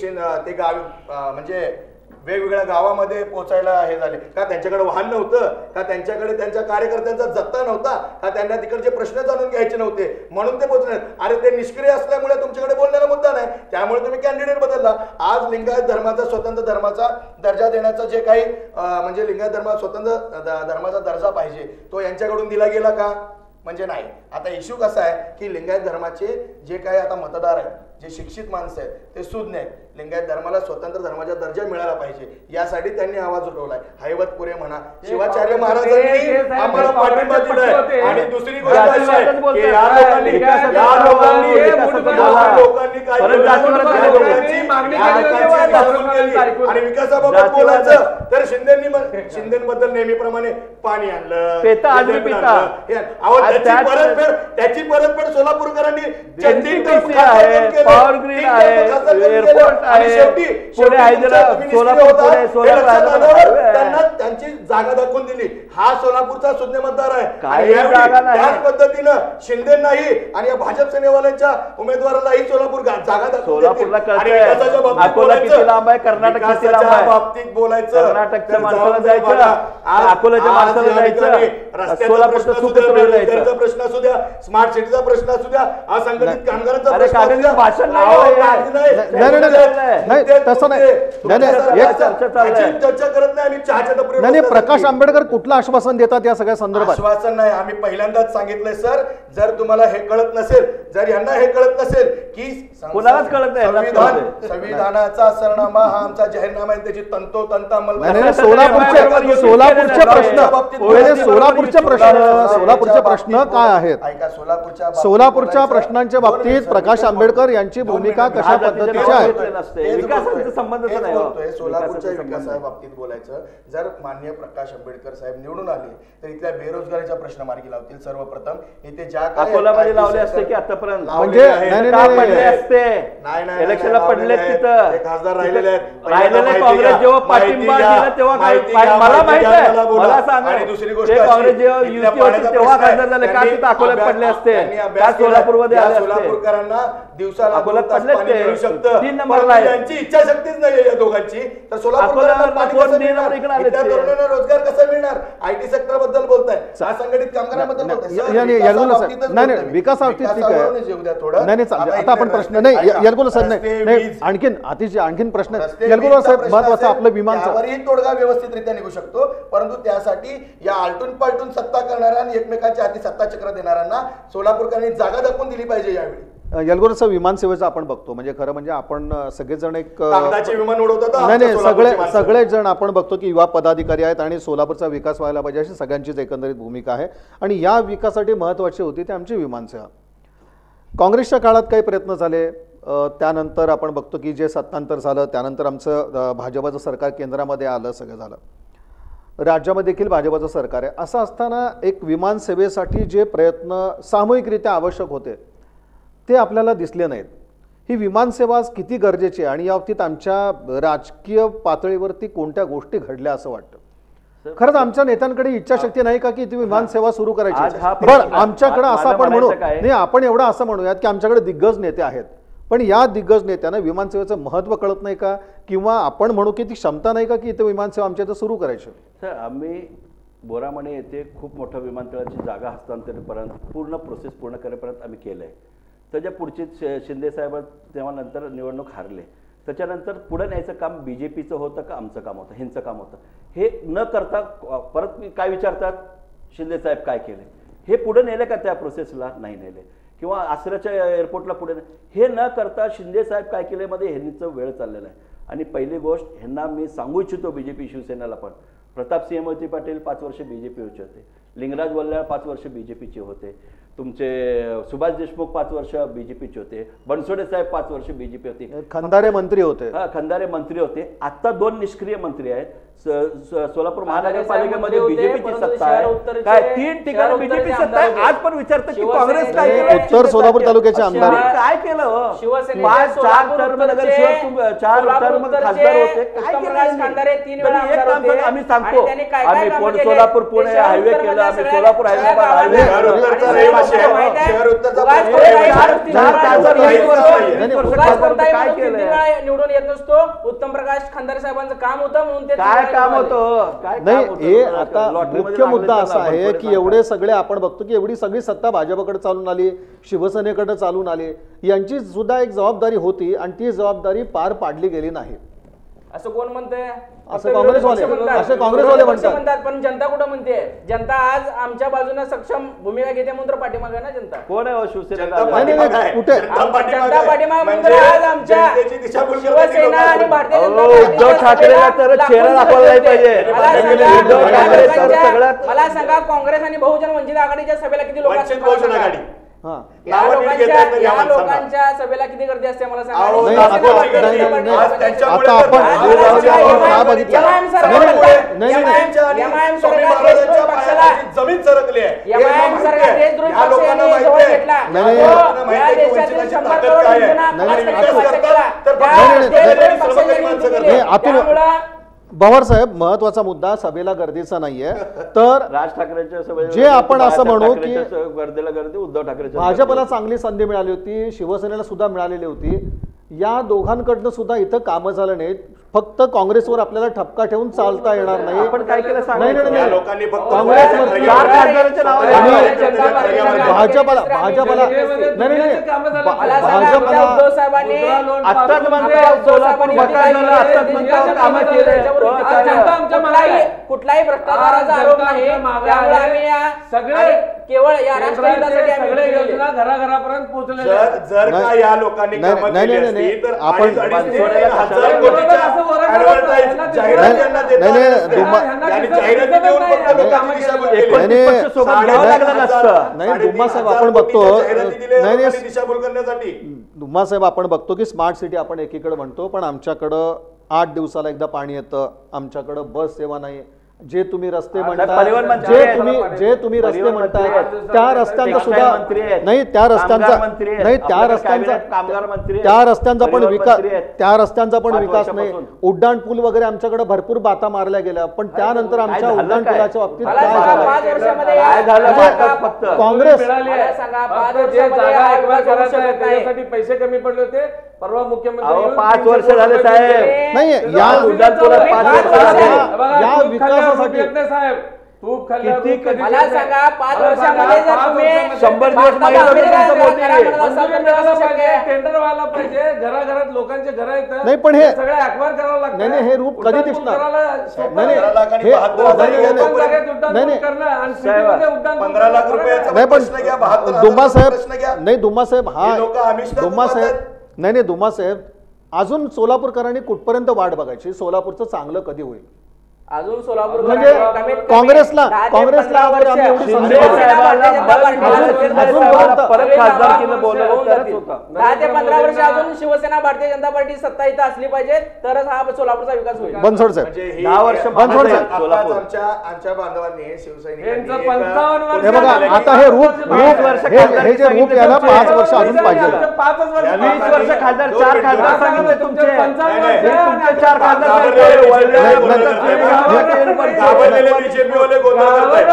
ते गाव म्हणजे वेगवेगळ्या गावामध्ये पोहोचायला हे झाले का? त्यांच्याकडे वाहन नव्हतं का? त्यांच्याकडे त्यांच्या कार्यकर्त्यांचा जत्ता नव्हता का? त्यांना तिकडचे प्रश्न जाणून घ्यायचे नव्हते म्हणून ते पोहोचले? अरे, ते निष्क्रिय असल्यामुळे तुमच्याकडे बोलण्याला मुद्दा नाही, त्यामुळे तुम्ही कॅन्डिडेट बदलला. आज लिंगायत धर्माचा स्वतंत्र धर्माचा दर्जा देण्याचा जे काही म्हणजे लिंगायत धर्माचा स्वतंत्र धर्माचा दर्जा पाहिजे तो यांच्याकडून दिला गेला का? म्हणजे नाही. आता इश्यू कसा आहे की लिंगायत धर्माचे जे काही आता मतदार आहेत, जे शिक्षित माणसं आहेत, ते सुज्ञ आहेत. लिंगायत धर्माला स्वतंत्र धर्माचा दर्जा मिळाला पाहिजे यासाठी त्यांनी आवाज उठवलाय. हैवतपुरे म्हणा, शिवाचार्य महाराजांनी आम्हाला पाठिंबा दिलाय. आणि दुसरी गोष्ट अशी आहे की या लोकांनी काय आणि विकासाबाबत बोलायचं तर शिंदेबद्दल नेहमीप्रमाणे पाणी आणलं, त्याची परतफेड सोलापूरकरांनी त्यांची जागा दाखवून दिली. हा सोलापूरचा सुज्ञ मतदार आहे. त्याच पद्धतीनं शिंदे नाही आणि या भाजप सेनेवाल्यांच्या उमेदवारालाही सोलापूर जागा दाखवून बाबतीत बोलायचं, कर्नाटकच्या माणसाला जायचं, अकोल्याच्या माणसाला जायचं, सोलापूरचा प्रश्न असू द्या, स्मार्ट सिटीचा प्रश्न असू द्या, असंघटित कामगारांचा प्रश्न असू द्या. भाषण चर्चा करत नाही आम्ही चहाच्या टपरीवर. नाही, प्रकाश आंबेडकर कुठलं आश्वासन देतात या सगळ्या संदर्भात? आश्वासन नाही, आम्ही पहिल्यांदाच सांगितलंय सर. जर तुम्हाला हे कळत नसेल, जर यांना हे कळत नसेल की कुणालाच कळत नाही, संविधानाचा सरनामा हा आमचा जाहीरनामा आहे, त्याची तंतोतंत सोलापूरचे प्रश्न काय आहेत? ऐका, सोलापूरच्या प्रश्नांच्या बाबतीत प्रकाश आंबेडकर यांची भूमिका कशा पद्धतीची आहे? सोलापूरच्या विकासाच्या बाबतीत बोलायचं. जर माननीय प्रकाश आंबेडकर साहेब निवडून आले तर इथल्या बेरोजगारीचा प्रश्न मार्गी लावतील. सर्वप्रथम इथे ज्या अकोलामध्ये लावले असते की आतापर्यंत म्हणजे पडले असते, इलेक्शनला पडले तिथं खासदार राहिलेले आहेत. काँग्रेस जेव्हा पाठिंबा दिला तेव्हा मला माहित आहे, मला सांगा, दुसरी गोष्ट काँग्रेस जेव्हा युती होती तेव्हा खासदार झाले का? तिथं अकोल्यात पडले असते का? सोलापूरमध्ये आले असते. सोलापूरकरांना दिवसाला अकोल्यात पडले पाणी मिळू शकतं. 3 नंबरला आहे. त्यांची इच्छाशक्तीच नाही या दोघांची. तर सोलापूरकरांना पाणी कसं मिळणार? इथल्या तरुणांना रोजगार कसा मिळणार? आयटी सेक्टर बद्दल बोलताय, असंघटित कामगारांबद्दल बोलताय. विकासाबाबतीत ठीक आहे. नाही, आता आपण प्रश्न नाही यलगुल साहेब नाही, आणखीन प्रश्न यलगुल साहेब महत्वाचा आपलं विमानचा तोडगा व्यवस्थितरित्या निघू शकतो. परंतु त्यासाठी या आलटून पालटून सत्ता करणाऱ्या आणि एकमेकांच्या हाती सत्ता चक्र देणाऱ्यांना सोलापूरकरांनी जागा दाखवून दिली पाहिजे. यावेळी यलगुरचा विमान सेवेचा आपण बघतो, म्हणजे खरं म्हणजे आपण सगळेजण एक विमान उडवतात. नाही, सगळेच जण आपण बघतो की युवा पदाधिकारी आहेत आणि सोलापूरचा विकास व्हायला पाहिजे अशी सगळ्यांचीच एकंदरीत भूमिका आहे. आणि या विकासासाठी महत्वाची होती ती आमची विमानसेवा. काँग्रेसच्या काळात काही प्रयत्न झाले, त्यानंतर आपण बघतो की जे सत्तांतर झालं, त्यानंतर आमचं भाजपाचं सरकार केंद्रामध्ये आलं, सगळं झालं, राज्यामध्ये देखील भाजपाचं सरकार आहे. असं असताना एक विमान सेवेसाठी जे प्रयत्न सामूहिकरित्या आवश्यक होते ते आपल्याला दिसले नाहीत. ही विमानसेवा किती गरजेची आहे आणि या बाबतीत आमच्या राजकीय पातळीवरती कोणत्या गोष्टी घडल्या असं वाटतं? खरंच आमच्या नेत्यांकडे इच्छाशक्ती नाही का की ती विमानसेवा सुरू करायची? बरं, आमच्याकडे असं आपण म्हणू नाही, आपण एवढं असं म्हणूयात की आमच्याकडे दिग्गज नेते आहेत, पण या दिग्गज नेत्यांना विमानसेवेचं महत्त्व कळत नाही का, किंवा आपण म्हणू की ती क्षमता नाही का की इथे विमानसेवा आमच्या इथं सुरू करायची? सर आम्ही बोरामणे येथे खूप मोठं विमानतळाची जागा हस्तांतरणपर्यंत पूर्ण प्रोसेस पूर्ण करेपर्यंत आम्ही केलं आहे. त्याच्या पुढची शिंदे साहेब तेव्हा नंतर निवडणूक हारले. त्याच्यानंतर पुढे न्यायचं काम BJPचं होतं का आमचं काम होतं, ह्यांचं काम होतं? हे न करता परत काय विचारतात, शिंदे साहेब काय केले? हे पुढे नेले का त्या प्रोसेसला? नाही नेले. किंवा आसऱ्याच्या एअरपोर्टला पुढे हे न करता शिंदे साहेब काय केले मध्ये ह्यांचं वेळ चाललेला आहे. आणि पहिली गोष्ट ह्यांना मी सांगू इच्छितो, BJP शिवसेनेला पण, प्रतापसिंह मोहिते पाटील 5 वर्ष BJPचे होते, लिंगराज वल्ल्याळ 5 वर्ष BJPचे होते, तुमचे सुभाष देशमुख 5 वर्ष BJPचे होते, बनसोडे साहेब 5 वर्ष BJP होते, खंदारे मंत्री होते. खंदारे मंत्री होते. आता 2 निष्क्रिय मंत्री आहेत. सोलापूर महानगरपालिकेमध्ये BJPची सत्ता आहे, काय 3 ठिकाणी BJP सत्ता आहे. आज पण विचारतात की काँग्रेस काय केलं? उत्तर सोलापूर तालुक्याचे आमदार काय केलं? 4 टर्म नगरसेवक, 4 टर्म खासदार होते. काय केलं? आम्ही सांगतो, आम्ही सोलापूर पुणे हायवे केलं, आम्ही सोलापूर हैदराबाद हायवे निवडून येत नसतो. उत्तम प्रकाश खंदारे साहेबांचं काम होतं म्हणून ते काय काम होतं? नाही, हे आता मुख्य मुद्दा असा आहे की एवढे सगळे आपण बघतो की एवढी सगळी सत्ता भाजपकडे चालून आली, शिवसेनेकडे चालून आली. यांची सुद्धा एक जबाबदारी होती आणि ती जबाबदारी पार पाडली गेली नाही असं कोण म्हणतंय? असं काँग्रेसवाले म्हणतात. पण जनता कुठं म्हणते? जनता आज आमच्या बाजूने सक्षम भूमिका घेते म्हणून पाठीमागे आहे ना जनता. कोण आहे शिवसेना? कुठे जनता पाठीमागे आज आमच्या शिवसेना आणि भारतीय जनता उद्धव ठाकरेला तर चेहरा दाखवला नाही पाहिजे. मला सांगा, काँग्रेस आणि बहुजन वंचित आघाडीच्या सभेला किती लोक असतात? या लोकांच्या सभेला किती गर्दी असते मला सांगा. जमीन सरकली आहे. पवार साहेब, महत्वाचा मुद्दा सभेला गर्दीचा नाहीये, तर राज ठाकरेंच्या जे आपण असं म्हणू की गर्दीला गर्दी उद्धव ठाकरे, भाजपला चांगली संधी मिळाली होती, शिवसेनेला सुद्धा मिळालेली होती. या दोघांकडनं सुद्धा इथं कामं झालं नाहीत. फक्त काँग्रेसवर आपल्याला ठपका ठेवून चालता येणार नाही. आपण काय केलं? लोकांनी फक्त काँग्रेसवर भाजपला कुठलाही भ्रष्टाचाराचा आरोप नाही. त्यामुळे आम्ही केवळ या राष्ट्रहितासाठी योजना घराघरापर्यंत पोहोचलेल्या. जर का या लोकांनी कामं केली असती तर आपण दुम्मा साहेब आपण बघतो की स्मार्ट सिटी आपण एकीकडे म्हणतो, पण आमच्याकडं 8 दिवसाला एकदा पाणी येतं, आमच्याकडं बस सेवा नाही. जे तुम्ही रस्ते म्हणताय, जे तुम्ही रस्ते म्हणताय, त्या रस्त्यांचा सुद्धा नाही, त्या रस्त्यांचा पण विकास नाही. उड्डाण पूल वगैरे आमच्याकडे भरपूर बाता मारल्या गेल्या, पण त्यानंतर आमच्या उड्डाण पुलाच्या बाबतीत काय झालं? काँग्रेस पैसे कमी पडले होते. परवा मुख्यमंत्री 5 वर्ष झाले साहेब. नाही, या विकासासाठी साहेब खूप मला सांगा, 5 वर्षामध्ये जर तुम्ही 100 दिवस टेंडर व्हायला पाहिजे, घराघरात लोकांचे घर आहेत. नाही, पण हे सगळे अखबार करावं लागतं. नाही, हे रूप कधी दिसणार? नाही, 15 लाख रुपयाचा नाही, पण प्रश्न घ्या, 72,000 दुम्मा साहेब प्रश्न घ्या. नाही, दुम्मा साहेब हा दुम्मा साहेब नाही, दुम्मा साहेब अजून सोलापूरकरांनी कुठपर्यंत वाट बघायची? सोलापूरचं चांगलं कधी होईल? अजून सोलापूर म्हणजे काँग्रेसला एवढी संधी 10 ते 15 वर्ष अजून शिवसेना भारतीय जनता पार्टी सत्ता इथं असली पाहिजे, तरच हा सोलापूरचा विकास होईल. बनसोड साहेब 10 वर्ष आमच्या बांधवांनी शिवसैनिकांनी हे बघा, आता हे रूप हे जे रूप याला 5 वर्ष अजून पाहिजे. 20 वर्ष खासदार, 4 खासदार सांगितले तुमचे, 4 खासदार घाबरलेले बीजेपी वाले गोंधळ करतायत.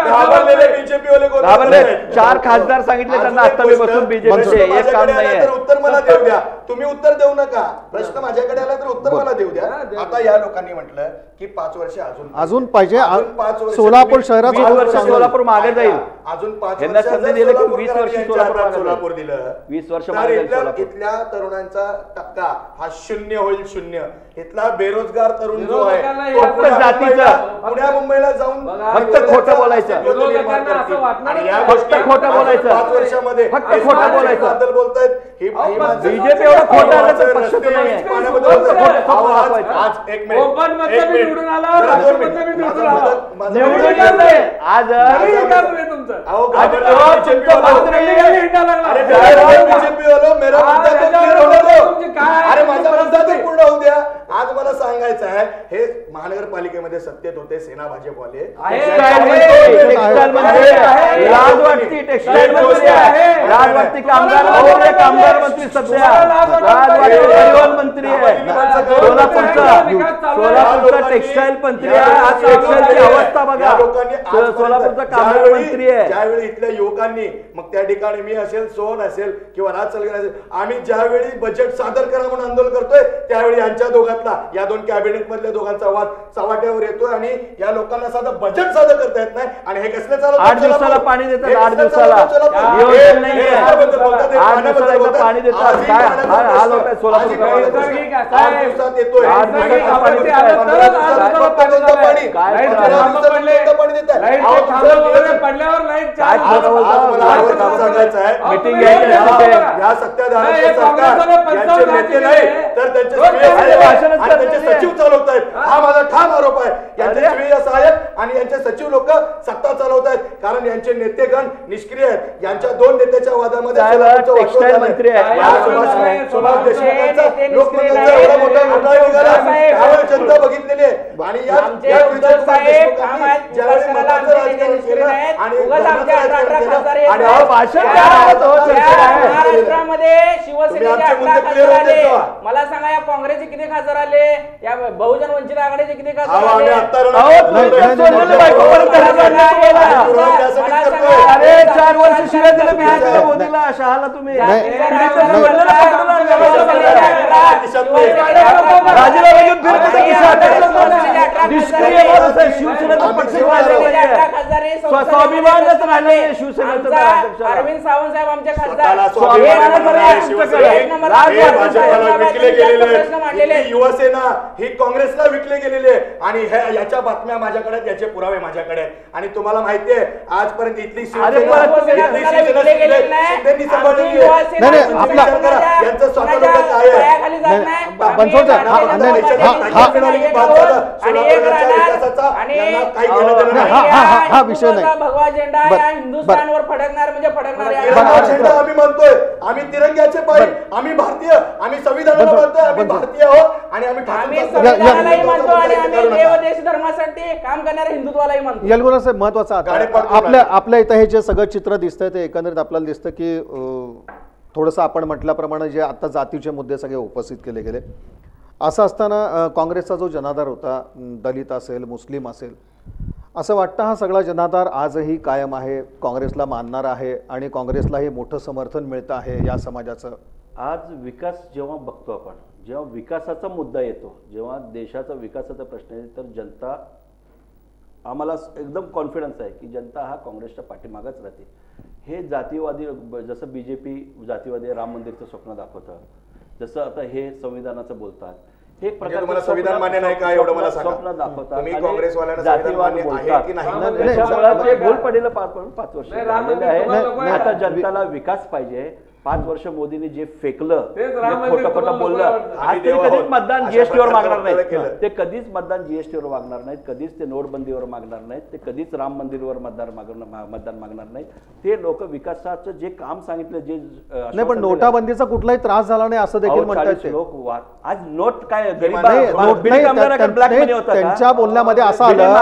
घाबरलेले बीजेपी वाले गोंधळ करतायत. 4 खासदार सांगितले त्यांना आता मी बसून बीजेपीचे एक काम नाहीये. उत्तर मला देऊ द्या. तुम्ही उत्तर देऊ नका. प्रश्न माझ्याकडे आला तर उत्तर मला देऊ द्या. आता या लोकांनी म्हटलं की 5 वर्ष अजून पाहिजे. 5 वर्ष सोलापूर शहरात 20 वर्ष सोलापूर मागे जाईल. अजून 5 यांना संधी दिली की 20 वर्ष सोलापूर दिलं. 20 वर्ष इथल्या तरुणांचा टक्का हा 0 होईल. 0 इथला बेरोजगार तरुण जो आहे फक्त जातीचा पुण्या मुंबईला जाऊन फक्त खोटं बोलायचं. आणि या फक्त खोटं बोलायचं. 5 वर्षामध्ये फक्त खोटं बोलायचं. बद्दल बोलतायत. बीजेपी एवढं खोटं आलं तर पक्ष तर नाहीये. आज एक मिनिट निवडून आज अरे माझा मुद्दा तर पूर्ण होऊ द्या. आज मला सांगायचं आहे हे महानगरपालिकेमध्ये सत्तेत होते सेना भाजपवाले. टेक्सटाईल मंत्री लाज वाटती. टेक्सटाईल मंत्री आहे. लाज वाटती. कामगार मंत्री सध्या लाज वाटती. परिवहन मंत्री आहे. सोलापूरचा टेक्सटाईल मंत्री आहे. आज टेक्सटाईलची अवस्था बघा. सोलापूरचा कामगार मंत्री आहे. ज्यावेळी इथल्या युवकांनी मग त्या ठिकाणी मी असेल सोहन असेल किंवा राज सलगर असेल आम्ही ज्यावेळी बजेट सादर करा म्हणून आंदोलन करतोय त्यावेळी यांच्या दोघातला या 2 कॅबिनेट मधल्या दोघांचा वाद चव्हाट्यावर येतोय आणि या लोकांना साधं बजेट सादर करता येत नाही. आणि हे कसले चालू 8 दिवसाला पाणी देतात. 8 दिवसाला 8 दिवसाला पाणी देतात. काय हा लोक आहे सोलापूर येतोय मीटिंग या सत्ताधाऱ्यांचे सरकार यांचे नेते नाही तर त्यांचे सचिव चालवत आहेत. हा माझा ठाम आरोप आहे. यांचे श्रेय सहाय्यक आणि यांचे सचिव लोक सत्ता चालवत आहेत कारण यांचे नेतेगण निष्क्रिय आहेत. यांच्या 2 नेत्याच्या वादामध्ये टेक्सटाईल मंत्री आहे. सुभाष देशमुखांचा लोकमतांचा एवढा मोठा घोटाळा निघाला त्यावेळी जनता बघितलेली आहे. आणि ज्यावेळी मतांचं राजकारण केलं आणि महाराष्ट्रामध्ये शिवसेनेचे 18 खासदार आले. मला सांगा या काँग्रेसचे किती खासदार आले. या बहुजन वंचित आघाडीचे किती खासदार आले. अरे 4 वर्ष शिवाय दिलं मोदीला शहाला तुम्ही राजीनामा घेऊन शिवसेनेचा पक्ष स्वाभिमानच राहिलं शिवसेनेचं. अरविंद सावंत साहेब आमचे खासदार युवासेना ही काँग्रेसला विकले गेलेले आणि याच्या बातम्या माझ्याकडे आहेत. याचे पुरावे माझ्याकडे आहेत. आणि तुम्हाला माहिती आहे आजपर्यंत इथली हा विषय नाही. भगवा झेंडा या हिंदुस्थानवर फडकणार म्हणजे फडकणार झेंडा आम्ही मानतोय. आम्ही तिरंग्याचे पायी. आम्ही भारतीय. आम्ही संविधानाला मानतोय. आम्ही भारतीय आहोत आणि आम्ही संविधानालाही मानतो आणि आम्ही देव देश धर्मासाठी काम करणारे हिंदुत्वालाही मानतो. यलगुना साहेब महत्वाचा आपल्या इथं हे जे सगळं चित्र दिसतंय ते एकंदरीत आपल्याला दिसतं की थोडंसं आपण म्हटल्याप्रमाणे जे आता जातीचे मुद्दे सगळे उपस्थित केले गेले. असं असताना काँग्रेसचा जो जनाधार होता दलित असेल मुस्लिम असेल असं वाटतं हा सगळा जनाधार आजही कायम आहे. काँग्रेसला मानणार आहे आणि काँग्रेसलाही मोठं समर्थन मिळतं आहे या समाजाचं. आज विकास जेव्हा बघतो आपण जेव्हा विकासाचा मुद्दा येतो जेव्हा देशाचा विकासाचा प्रश्न आहे तर जनता आम्हाला एकदम कॉन्फिडन्स आहे की जनता हा काँग्रेसच्या पाठीमागच राहते. हे जातीवादी जसं बीजेपी जातीवादी राम मंदिरचं स्वप्न दाखवतं जसं आता हे संविधानाचं बोलतात हे एक प्रकार संविधान मान्य नाही का एवढं मला सांगा. स्वप्न दाखवतात तुम्ही काँग्रेसवाल्यांना संविधान मान्य आहे की नाही त्याच्यामुळे ते भूल पडलेलं 5 वर्ष आहे. आता जनताला विकास पाहिजे. 5 वर्ष मोदींनी जे फेकलं खोटं खोटं बोललं आज ते कधीच मतदान जीएसटीवर मागणार नाहीत. ते कधीच मतदान जीएसटीवर मागणार नाहीत. कधीच ते नोटबंदीवर मागणार नाहीत. ते कधीच राम मंदिरवर मतदान मागणार नाहीत. ते लोक विकासाचं जे काम सांगितलं जे नाही पण नोटाबंदीचा कुठलाही त्रास झाला नाही असं देखील म्हणतात लोक. आज नोट काय त्यांच्या बोलण्यामध्ये असं आलं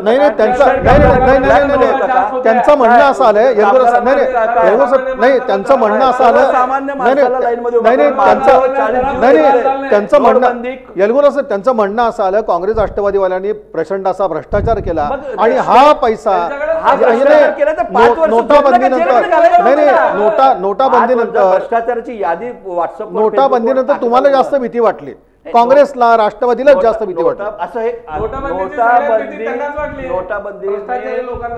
नाही त्यांचं म्हणणं असं आलंय नाही त्यांचं म्हणणं असं आलं सर्वसामान्य नाही, माणसाला लाईनमध्ये उभं नाही, करून त्यांचं माणसावर नाही, त्यांचं म्हणणं नोटबंदी- येलगुण असं त्यांचं म्हणणं असं आलं काँग्रेस राष्ट्रवादीवाल्यांनी प्रचंड असा भ्रष्टाचार केला मग आणि हा पैसा हा भ्रष्टाचार केला तर 5 वर्ष नोटाबंदीनंतर जेलमध्ये घालायला नाही नव्हतं ना. नोटाबंदीनंतर भ्रष्टाचाराची यादी व्हॉट्सअप नोटाबंदीनंतर तुम्हाला जास्त भीती वाटली काँग्रेसला राष्ट्रवादीलाच जास्त भीती वाटली असं हे नोटाबंदी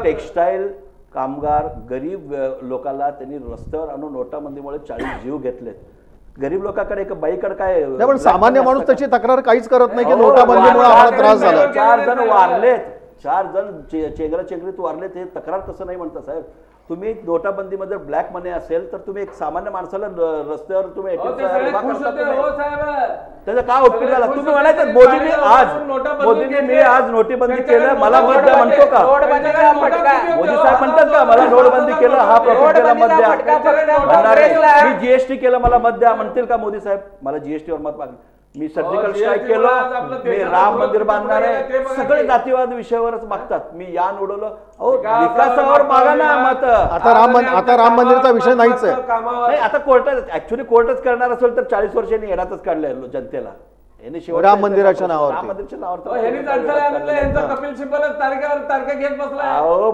टेक्स्टाईल कामगार गरीब लोकांना त्यांनी रस्त्यावर आणून नोटाबंदीमुळे 40 जीव घेतलेत गरीब लोकांकडे एक बाईकडे काय नाही पण सामान्य माणूस त्याची तक्रार काहीच करत नाही की हो, नोटाबंदीमुळे आम्हाला त्रास झाला 4 जण वारलेत 4 जण चेंगरा चेंगरीत वारलेत हे तक्रार कसं नाही म्हणता साहेब तुम्ही नोटाबंदीमध्ये ब्लॅक मनी असेल तर तुम्ही एक सामान्य माणसाला रस्त्यावर तुम्ही ATM उभा करता तुम्ही. त्याचा काय उपयोग झाला तुम्ही म्हणायचं मोदींनी मी आज नोटबंदी केलं मला मत द्या म्हणतो का मोदी साहेब म्हणतात का मला नोटबंदी केलं हा प्रॉफिट केला मत द्या मी जीएसटी केलं मला मत द्या म्हणतील का मोदी साहेब मला जीएसटी वर मत मागलं मी सर्जिकल स्ट्राईक केलं मी राम मंदिर बांधणार आहे सगळे जातीवाद विषयावरच मागतात मी यान उडवलं अहो विकासावर मागा ना मत आता राम मंदिरचा विषय नाहीच आहे नाही आता कोर्टात ऍक्च्युली कोर्टच करणार असेल तर 40 वर्षांनी येण्यातच काढलंय जनतेला राम मंदिराच्या नावावर राम मंदिराच्या नावावर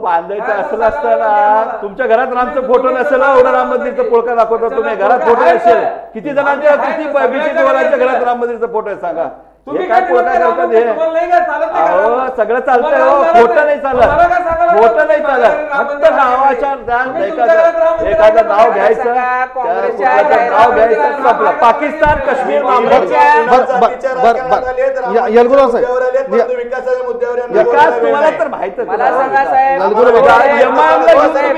बांधायचं असलं असतं ना तुमच्या घरात रामचा फोटो नसेल एवढं राम मंदिरचा पोळका दाखवता तुम्ही घरात फोटो नसेल किती जणांच्या किती बीजेपीवाल्यांच्या घरात राम मंदिरचा फोटो आहे सांगा हे काय पोळका करतात हे अहो सगळं चालतंय हो खोटं नाही चालत खोटं नाही चालत फक्त नावाच्या एखादं नाव घ्यायचं नाव घ्यायचं संपलं पाकिस्तान काश्मीर विकास तुम्हाला तर माहितच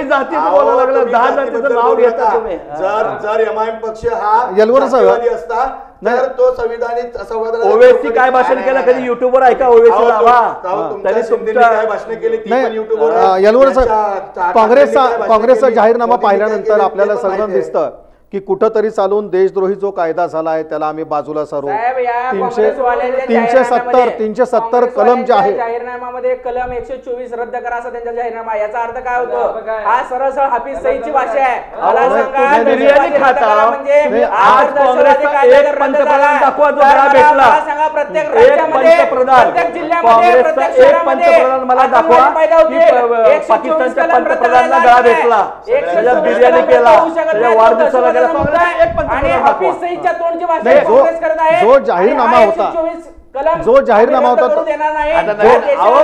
जातीचं बोलायला लागलं 10 जातीचं नाव घेता तुम्ही जर एमआयएम पक्ष हा असता तर तो संविधानिक ओवेसी काय भाषण केलं कधी युट्यूबवर ऐका ओवेसी लावा तरी तुमच्या काय भाषण केली ती पण युट्यूबवर यलवरचा काँग्रेसचा जाहीरनामा पाहिल्यानंतर आपल्याला सगळं दिसतं की कुठंतरी चालून देशद्रोही जो कायदा झाला आहे त्याला आम्ही बाजूला सारू 370 कलम जे आहे जाहीरनाम्यामध्ये कलम 124 रद्द करा असा त्यांचा जाहीरनामा याचा अर्थ काय होतो हा सरळ सरळ हाफिज सईदची भाषा आहे मला सांगा बिर्याणी खाता म्हणजे आज काँग्रेसचा एक पंतप्रधान दाखवा जो गळा भेटला सांगा प्रत्येक पंतप्रधान प्रत्येक जिल्ह्यामध्ये प्रत्येक पंतप्रधान मला दाखवा की पाकिस्तानच्या पंतप्रधानांना गळा भेटला त्याच्यात बिर्याणी केला त्याच्या वाढदिवसाला आणि हाफिज सईदच्या तोंडची भाषा काँग्रेस करत आहे जो जाहीरनामा होता जो जाहीरनामा होता तो देणार नाही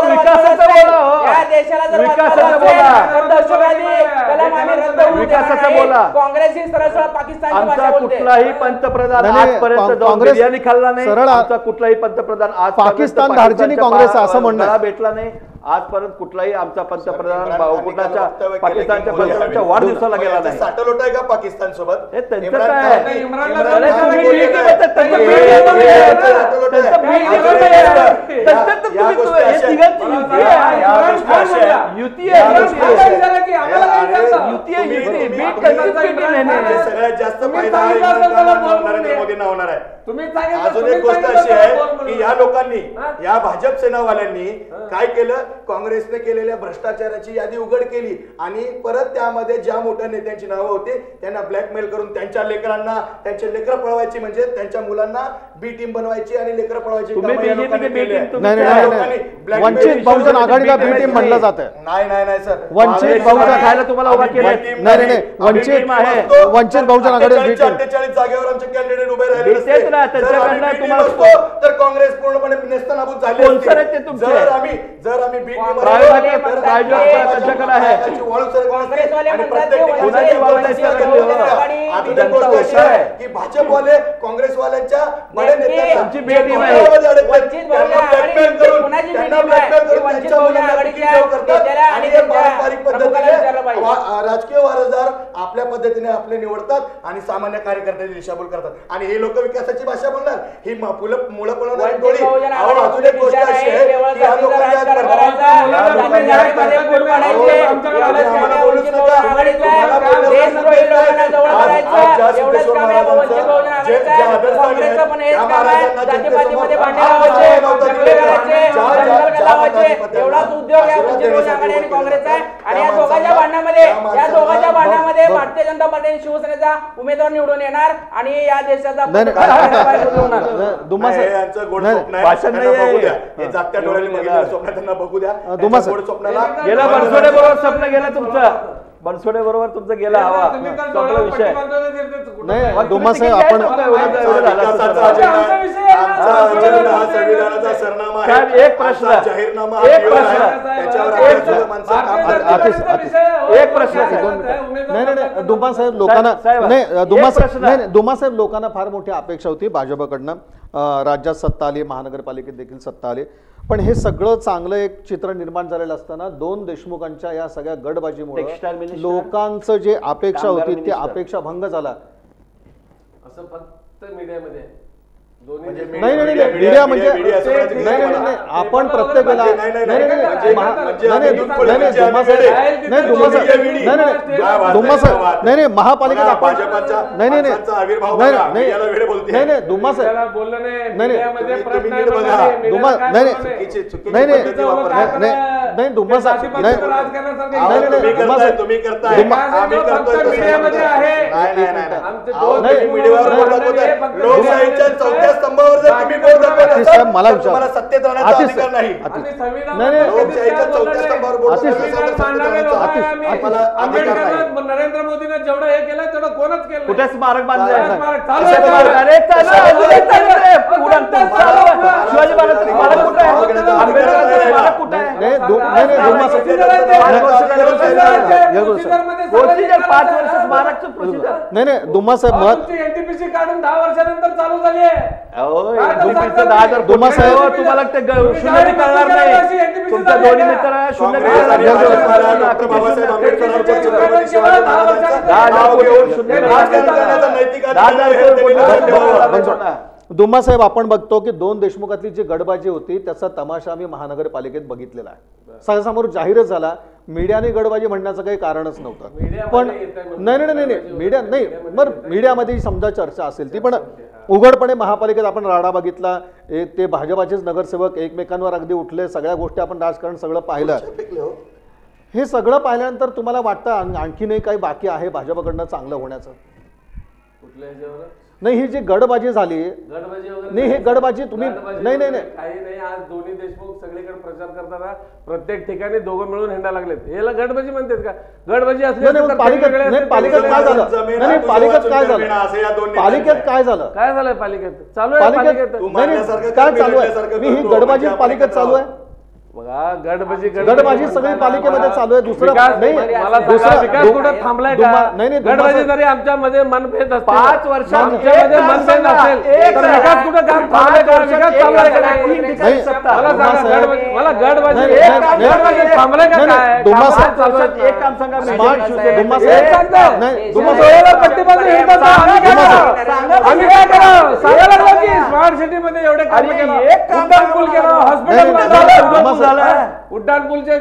विकासाचा बोला देशाला जर विकासाचा बोला दहशतवादी कलम आम्ही रद्द होऊ विकासाचा बोला काँग्रेस ही सरळ सरळ पाकिस्तानची आमचा भाषा बोलते कुठलाही पंतप्रधान आजपर्यंत जाऊन बिर्याणी खाल्ला नाही आमचा कुठलाही पंतप्रधान आज पाकिस्तान धार्जिनी काँग्रेस असं म्हणणं भेटला नाही आजपर्यंत कुठलाही आमचा पंतप्रधान कुणाच्या पाकिस्तानच्या पंतप्रधानाच्या वाढदिवसाला गेला नाही साठलोट आहे का पाकिस्तान सोबत हे त्यांचं काय सगळ्यात जास्त फायदा नरेंद्र मोदींना होणार आहे अजून एक गोष्ट अशी आहे की या लोकांनी या भाजप सेनावाल्यांनी काय केलं काँग्रेसने केलेल्या भ्रष्टाचाराची यादी उघड केली आणि परत त्यामध्ये ज्या मोठ्या नेत्यांची नावं होती त्यांना ब्लॅकमेल करून त्यांच्या लेकरांना त्यांचे लेकरं पळवायची म्हणजे त्यांच्या मुलांना बी टीम बनवायची आणि लेकरं पळवायची वंचित बहुजन आघाडीला बी टीम म्हणलं जातं नाही सर वंचित बहुजन खायला तुम्हाला उभा केलं नाही वंचित बहुजन आघाडी 48 जागेवर आमचे कॅन्डिडेट उभे राहिले तर काँग्रेस पूर्णपणे नेस्तनाबूत झाली जर आम्ही बी टीम की भाजपवाले काँग्रेसवाल्यांच्या बड्या नेत्यांची पारंपरिक पद्धतीने राजकीय वारसदार आपल्या पद्धतीने आपले निवडतात आणि सामान्य कार्यकर्त्यांची दिशाभूल करतात आणि हे लोक विकासाची भाषा बोलणार ही मुलं पळवणारी टोळी अजून एक गोष्ट अशी आहे की या एवढाच उद्योग या वंचित बहुजन आघाडी आणि काँग्रेसचा आणि या दोघांच्या भांडणामध्ये जिल्ह्यामध्ये भारतीय जनता पार्टी शिवसेनेचा उमेदवार निवडून येणार आणि या देशाचा भाषण नाही जागत्या डोळ्याने बघितलं स्वप्न त्यांना बघू द्या. स्वप्नाला गेला बनसोडे बरोबर स्वप्न गेला तुमचं, बनसोडे बरोबर तुमचं गेला हवा संपला विषय. नाही डोमा साहेब आपण संविधानाचा सरनामा साहेब एक प्रश्न जाहीरनामा एक प्रश्न नाही दुमा साहेब लोकांना नाही दुमा साहेब लोकांना फार मोठी अपेक्षा होती भाजपकडनं. राज्यात सत्ता आली, महानगरपालिकेत देखील सत्ता आली, पण हे सगळं चांगलं एक चित्र निर्माण झालेलं असताना दोन देशमुखांच्या या सगळ्या गडबाजीमुळे लोकांचं जे अपेक्षा होती ती अपेक्षा भंग झाला. असं फक्त मीडियामध्ये नाही मीडिया म्हणजे नाही आपण प्रत्येक वेळेला नाही महापालिकेत आपण नाही दुम्मा साहेब नाही दुम्मा साहेब स्तंभावर जर तुम्ही बोलता मला तुम्हाला सत्तेत राहण्याचा अधिकार नाही. लोकशाहीच्या चौथ्या स्तंभावर नरेंद्र मोदीने जेवढं हे केलं तेवढं कोणच केलं. कुठे स्मारक बांधलंय? शिवाजी महाराज स्मारक कुठे आहे? आंबेडकरांचं स्मारक कुठे आहे? 5 वर्ष स्मारकचं प्रोसिजर नाही दुम्मा साहेब मत एनटीपीसी काढून 10 वर्षानंतर चालू झाली आहे. दुम्मा साहेब तुम्हाला ते शून्य करणार नाही. तुमच्या दोन्ही मित्र शून्य डॉक्टर बाबासाहेब दुम्मा साहेब आपण बघतो की दोन देशमुखातली जी गडबाजी होती त्याचा तमाशा आम्ही महानगरपालिकेत बघितलेला आहे. सहजासमोर जाहीरच झाला. मीडियाने गडबाजी म्हणण्याचं काही कारणच नव्हतं. पण नाही मीडिया नाही बरं मीडियामध्ये समजा चर्चा असेल ती पण उघडपणे महापालिकेत आपण राडा बघितला. ते भाजपाचेच नगरसेवक एकमेकांवर अगदी उठले. सगळ्या गोष्टी आपण राजकारण सगळं पाहिलं. हे सगळं पाहिल्यानंतर तुम्हाला वाटतं आणखीनही काही बाकी आहे भाजपकडनं चांगलं होण्याचं? नाही ही जी गडबाजी झाली नाही हे गडबाजी तुम्ही नाही काही नाही. आज दोन्ही देशमुख सगळीकडे प्रचार करताना प्रत्येक ठिकाणी दोघं मिळून हिंडा लागलेत. याला गडबाजी म्हणतात का? गडबाजी असली पालिकेत काय झालं? नाही पालिकेत काय झालं? पालिकेत काय झालं? काय झालंय पालिकेत? चालू आहे पालिकेत काय चालू आहे? मी ही गडबाजी पालिकेत चालू आहे बघा. गडबाजी सगळी पालिकेमध्ये चालू आहे. दुसरं मला विकास कुठं थांबलाय का? गडबाजी जरी आमच्यामध्ये मनभेद असतील 5 वर्षात आमच्यामध्ये मनभेद असेल तर विकास कुठं काम थांबलाय का? विकास चालू आहे का नाही? मला गडबाजी थांबलाय का काय? एक काम सांगा. आम्ही काय करा सांगायला लागलो की स्मार्ट सिटी मध्ये एवढे काम केलं. उड्डाण पूल केलं, हॉस्पिटल उड्डाण पूलचे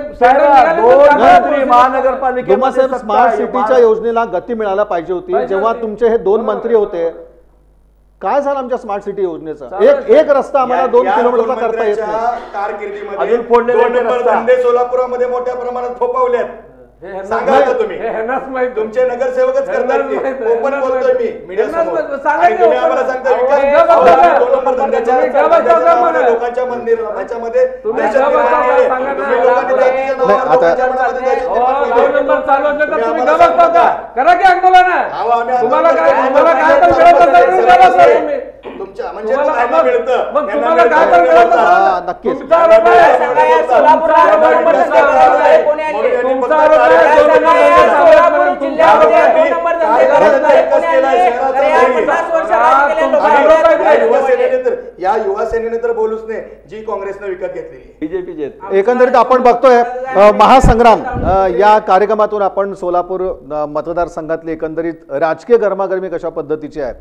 महानगरपालिका स्मार्ट सिटीच्या योजनेला गती मिळायला पाहिजे होती. जेव्हा तुमचे हे 2 मंत्री होते काय झालं आमच्या स्मार्ट सिटी योजनेचा? एक रस्ता आम्हाला 2 किलोमीटरचा करता येत नाही. कारकिर्दीमध्ये सोलापुरामध्ये मोठ्या प्रमाणात फोपावल्यात. सांगा तुम्ही तुमचे नगरसेवकच करतात. ओपन बोलतोय मी मीडिया समोर आणि तुम्ही आम्हाला सांगता विकास 2 नंबर धंद्याच्या लोकांच्या मंदिरामध्ये करा की आंदोलन तुम्हाला तुमच्या म्हणजे मिळतं मग तुम्हाला काय मिळतं? नक्कीच या युवा सेनेने तर बोलूच नाही जी काँग्रेसने विकत घेतलेली बीजेपीचे. एकंदरीत आपण बघतोय महासंग्राम या कार्यक्रमातून आपण सोलापूर मतदारसंघातली एकंदरीत राजकीय गरमागरमी कशा पद्धतीची आहे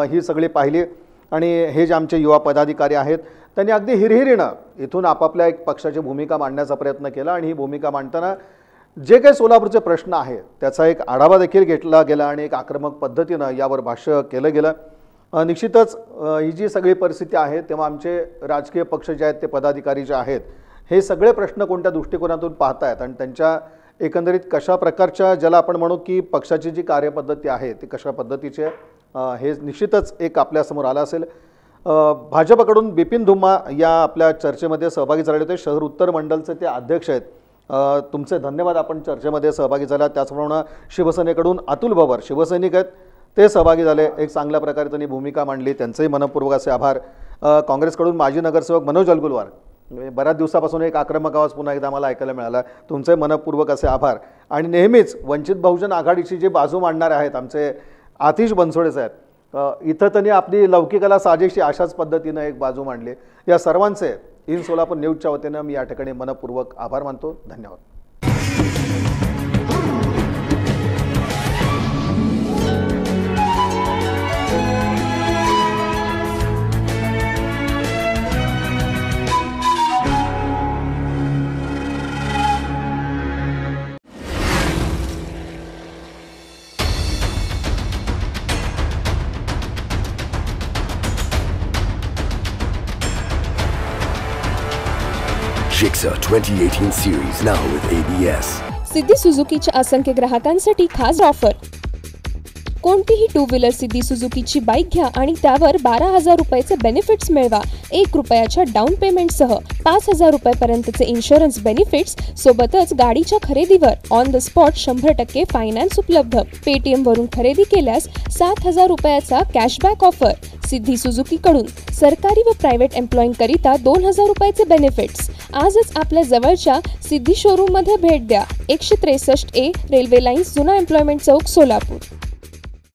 ही सगळी पाहिली. आणि हे जे आमचे युवा पदाधिकारी आहेत त्यांनी अगदी हिरहिरीनं इथून आपापल्या एक पक्षाची भूमिका मांडण्याचा प्रयत्न केला. आणि ही भूमिका मांडताना जे काही सोलापूरचे प्रश्न आहेत त्याचा एक आढावा देखील घेतला गेला आणि एक आक्रमक पद्धतीनं यावर भाष्य केलं गेलं. निश्चितच ही जी सगळी परिस्थिती आहे तेव्हा आमचे राजकीय पक्ष जे आहेत ते पदाधिकारी जे आहेत हे सगळे प्रश्न कोणत्या दृष्टिकोनातून पाहतायत आणि त्यांच्या एकंदरीत कशा प्रकारच्या ज्याला आपण म्हणू की पक्षाची जी कार्यपद्धती आहे ती कशा पद्धतीची आहे हे निश्चितच एक आपल्यासमोर आलं असेल. भाजपकडून बिपिन धुम्मा या आपल्या चर्चेमध्ये सहभागी झाले होते. शहर उत्तर मंडलचे ते अध्यक्ष आहेत. तुमचे धन्यवाद, आपण चर्चेमध्ये सहभागी झाला. त्याचप्रमाणे शिवसेनेकडून अतुल भवर शिवसैनिक आहेत, ते सहभागी झाले. एक चांगल्या प्रकारे त्यांनी भूमिका मांडली, त्यांचेही मनपूर्वक असे आभार. काँग्रेसकडून माजी नगरसेवक मनोज अलगुलवार, बऱ्याच दिवसापासून एक आक्रमक आवाज पुन्हा एकदा मला ऐकायला मिळाला, तुमचे मनपूर्वक असे आभार. आणि नेहमीच वंचित बहुजन आघाडीची जी बाजू मांडणारे आहेत आमचे आतिश बनसोडे साहेब, इथं त्यांनी आपली लौकिकाला साजेशी अशाच पद्धतीनं एक बाजू मांडली. या सर्वांचे इन सोलापूर न्यूजच्या वतीनं मी या ठिकाणी मनपूर्वक आभार मानतो. धन्यवाद. Gixxer 2018 series now with ABS. सिद्धी सुझुकीच्या असंख्य ग्राहकांसाठी खास ऑफर. कोणतीही टू व्हीलर सिद्धी सुझुकीची बाईक घ्या आणि त्यावर 12,000 रुपयाचे बेनिफिट्स मिळवा. 1 रुपयाच्या डाऊन पेमेंटसह 5,000 रुपयापर्यंतचे इन्शुरन्स बेनिफिट्स, सोबतच गाडीच्या खरेदीवर ऑन द स्पॉट 100% फायनान्स उपलब्ध. पेटीएम वरून खरेदी केल्यास 7,000 रुपयाचा कॅशबॅक ऑफर. सिद्धी सुझुकीकडून सरकारी व प्रायव्हेट एम्प्लॉईंकरिता 2,000 रुपयाचे बेनिफिट्स. आजच आपल्या जवळच्या सिद्धी शोरूममध्ये भेट द्या. 163A रेल्वे लाईन्स, जुना एम्प्लॉयमेंट चौक, सोलापूर.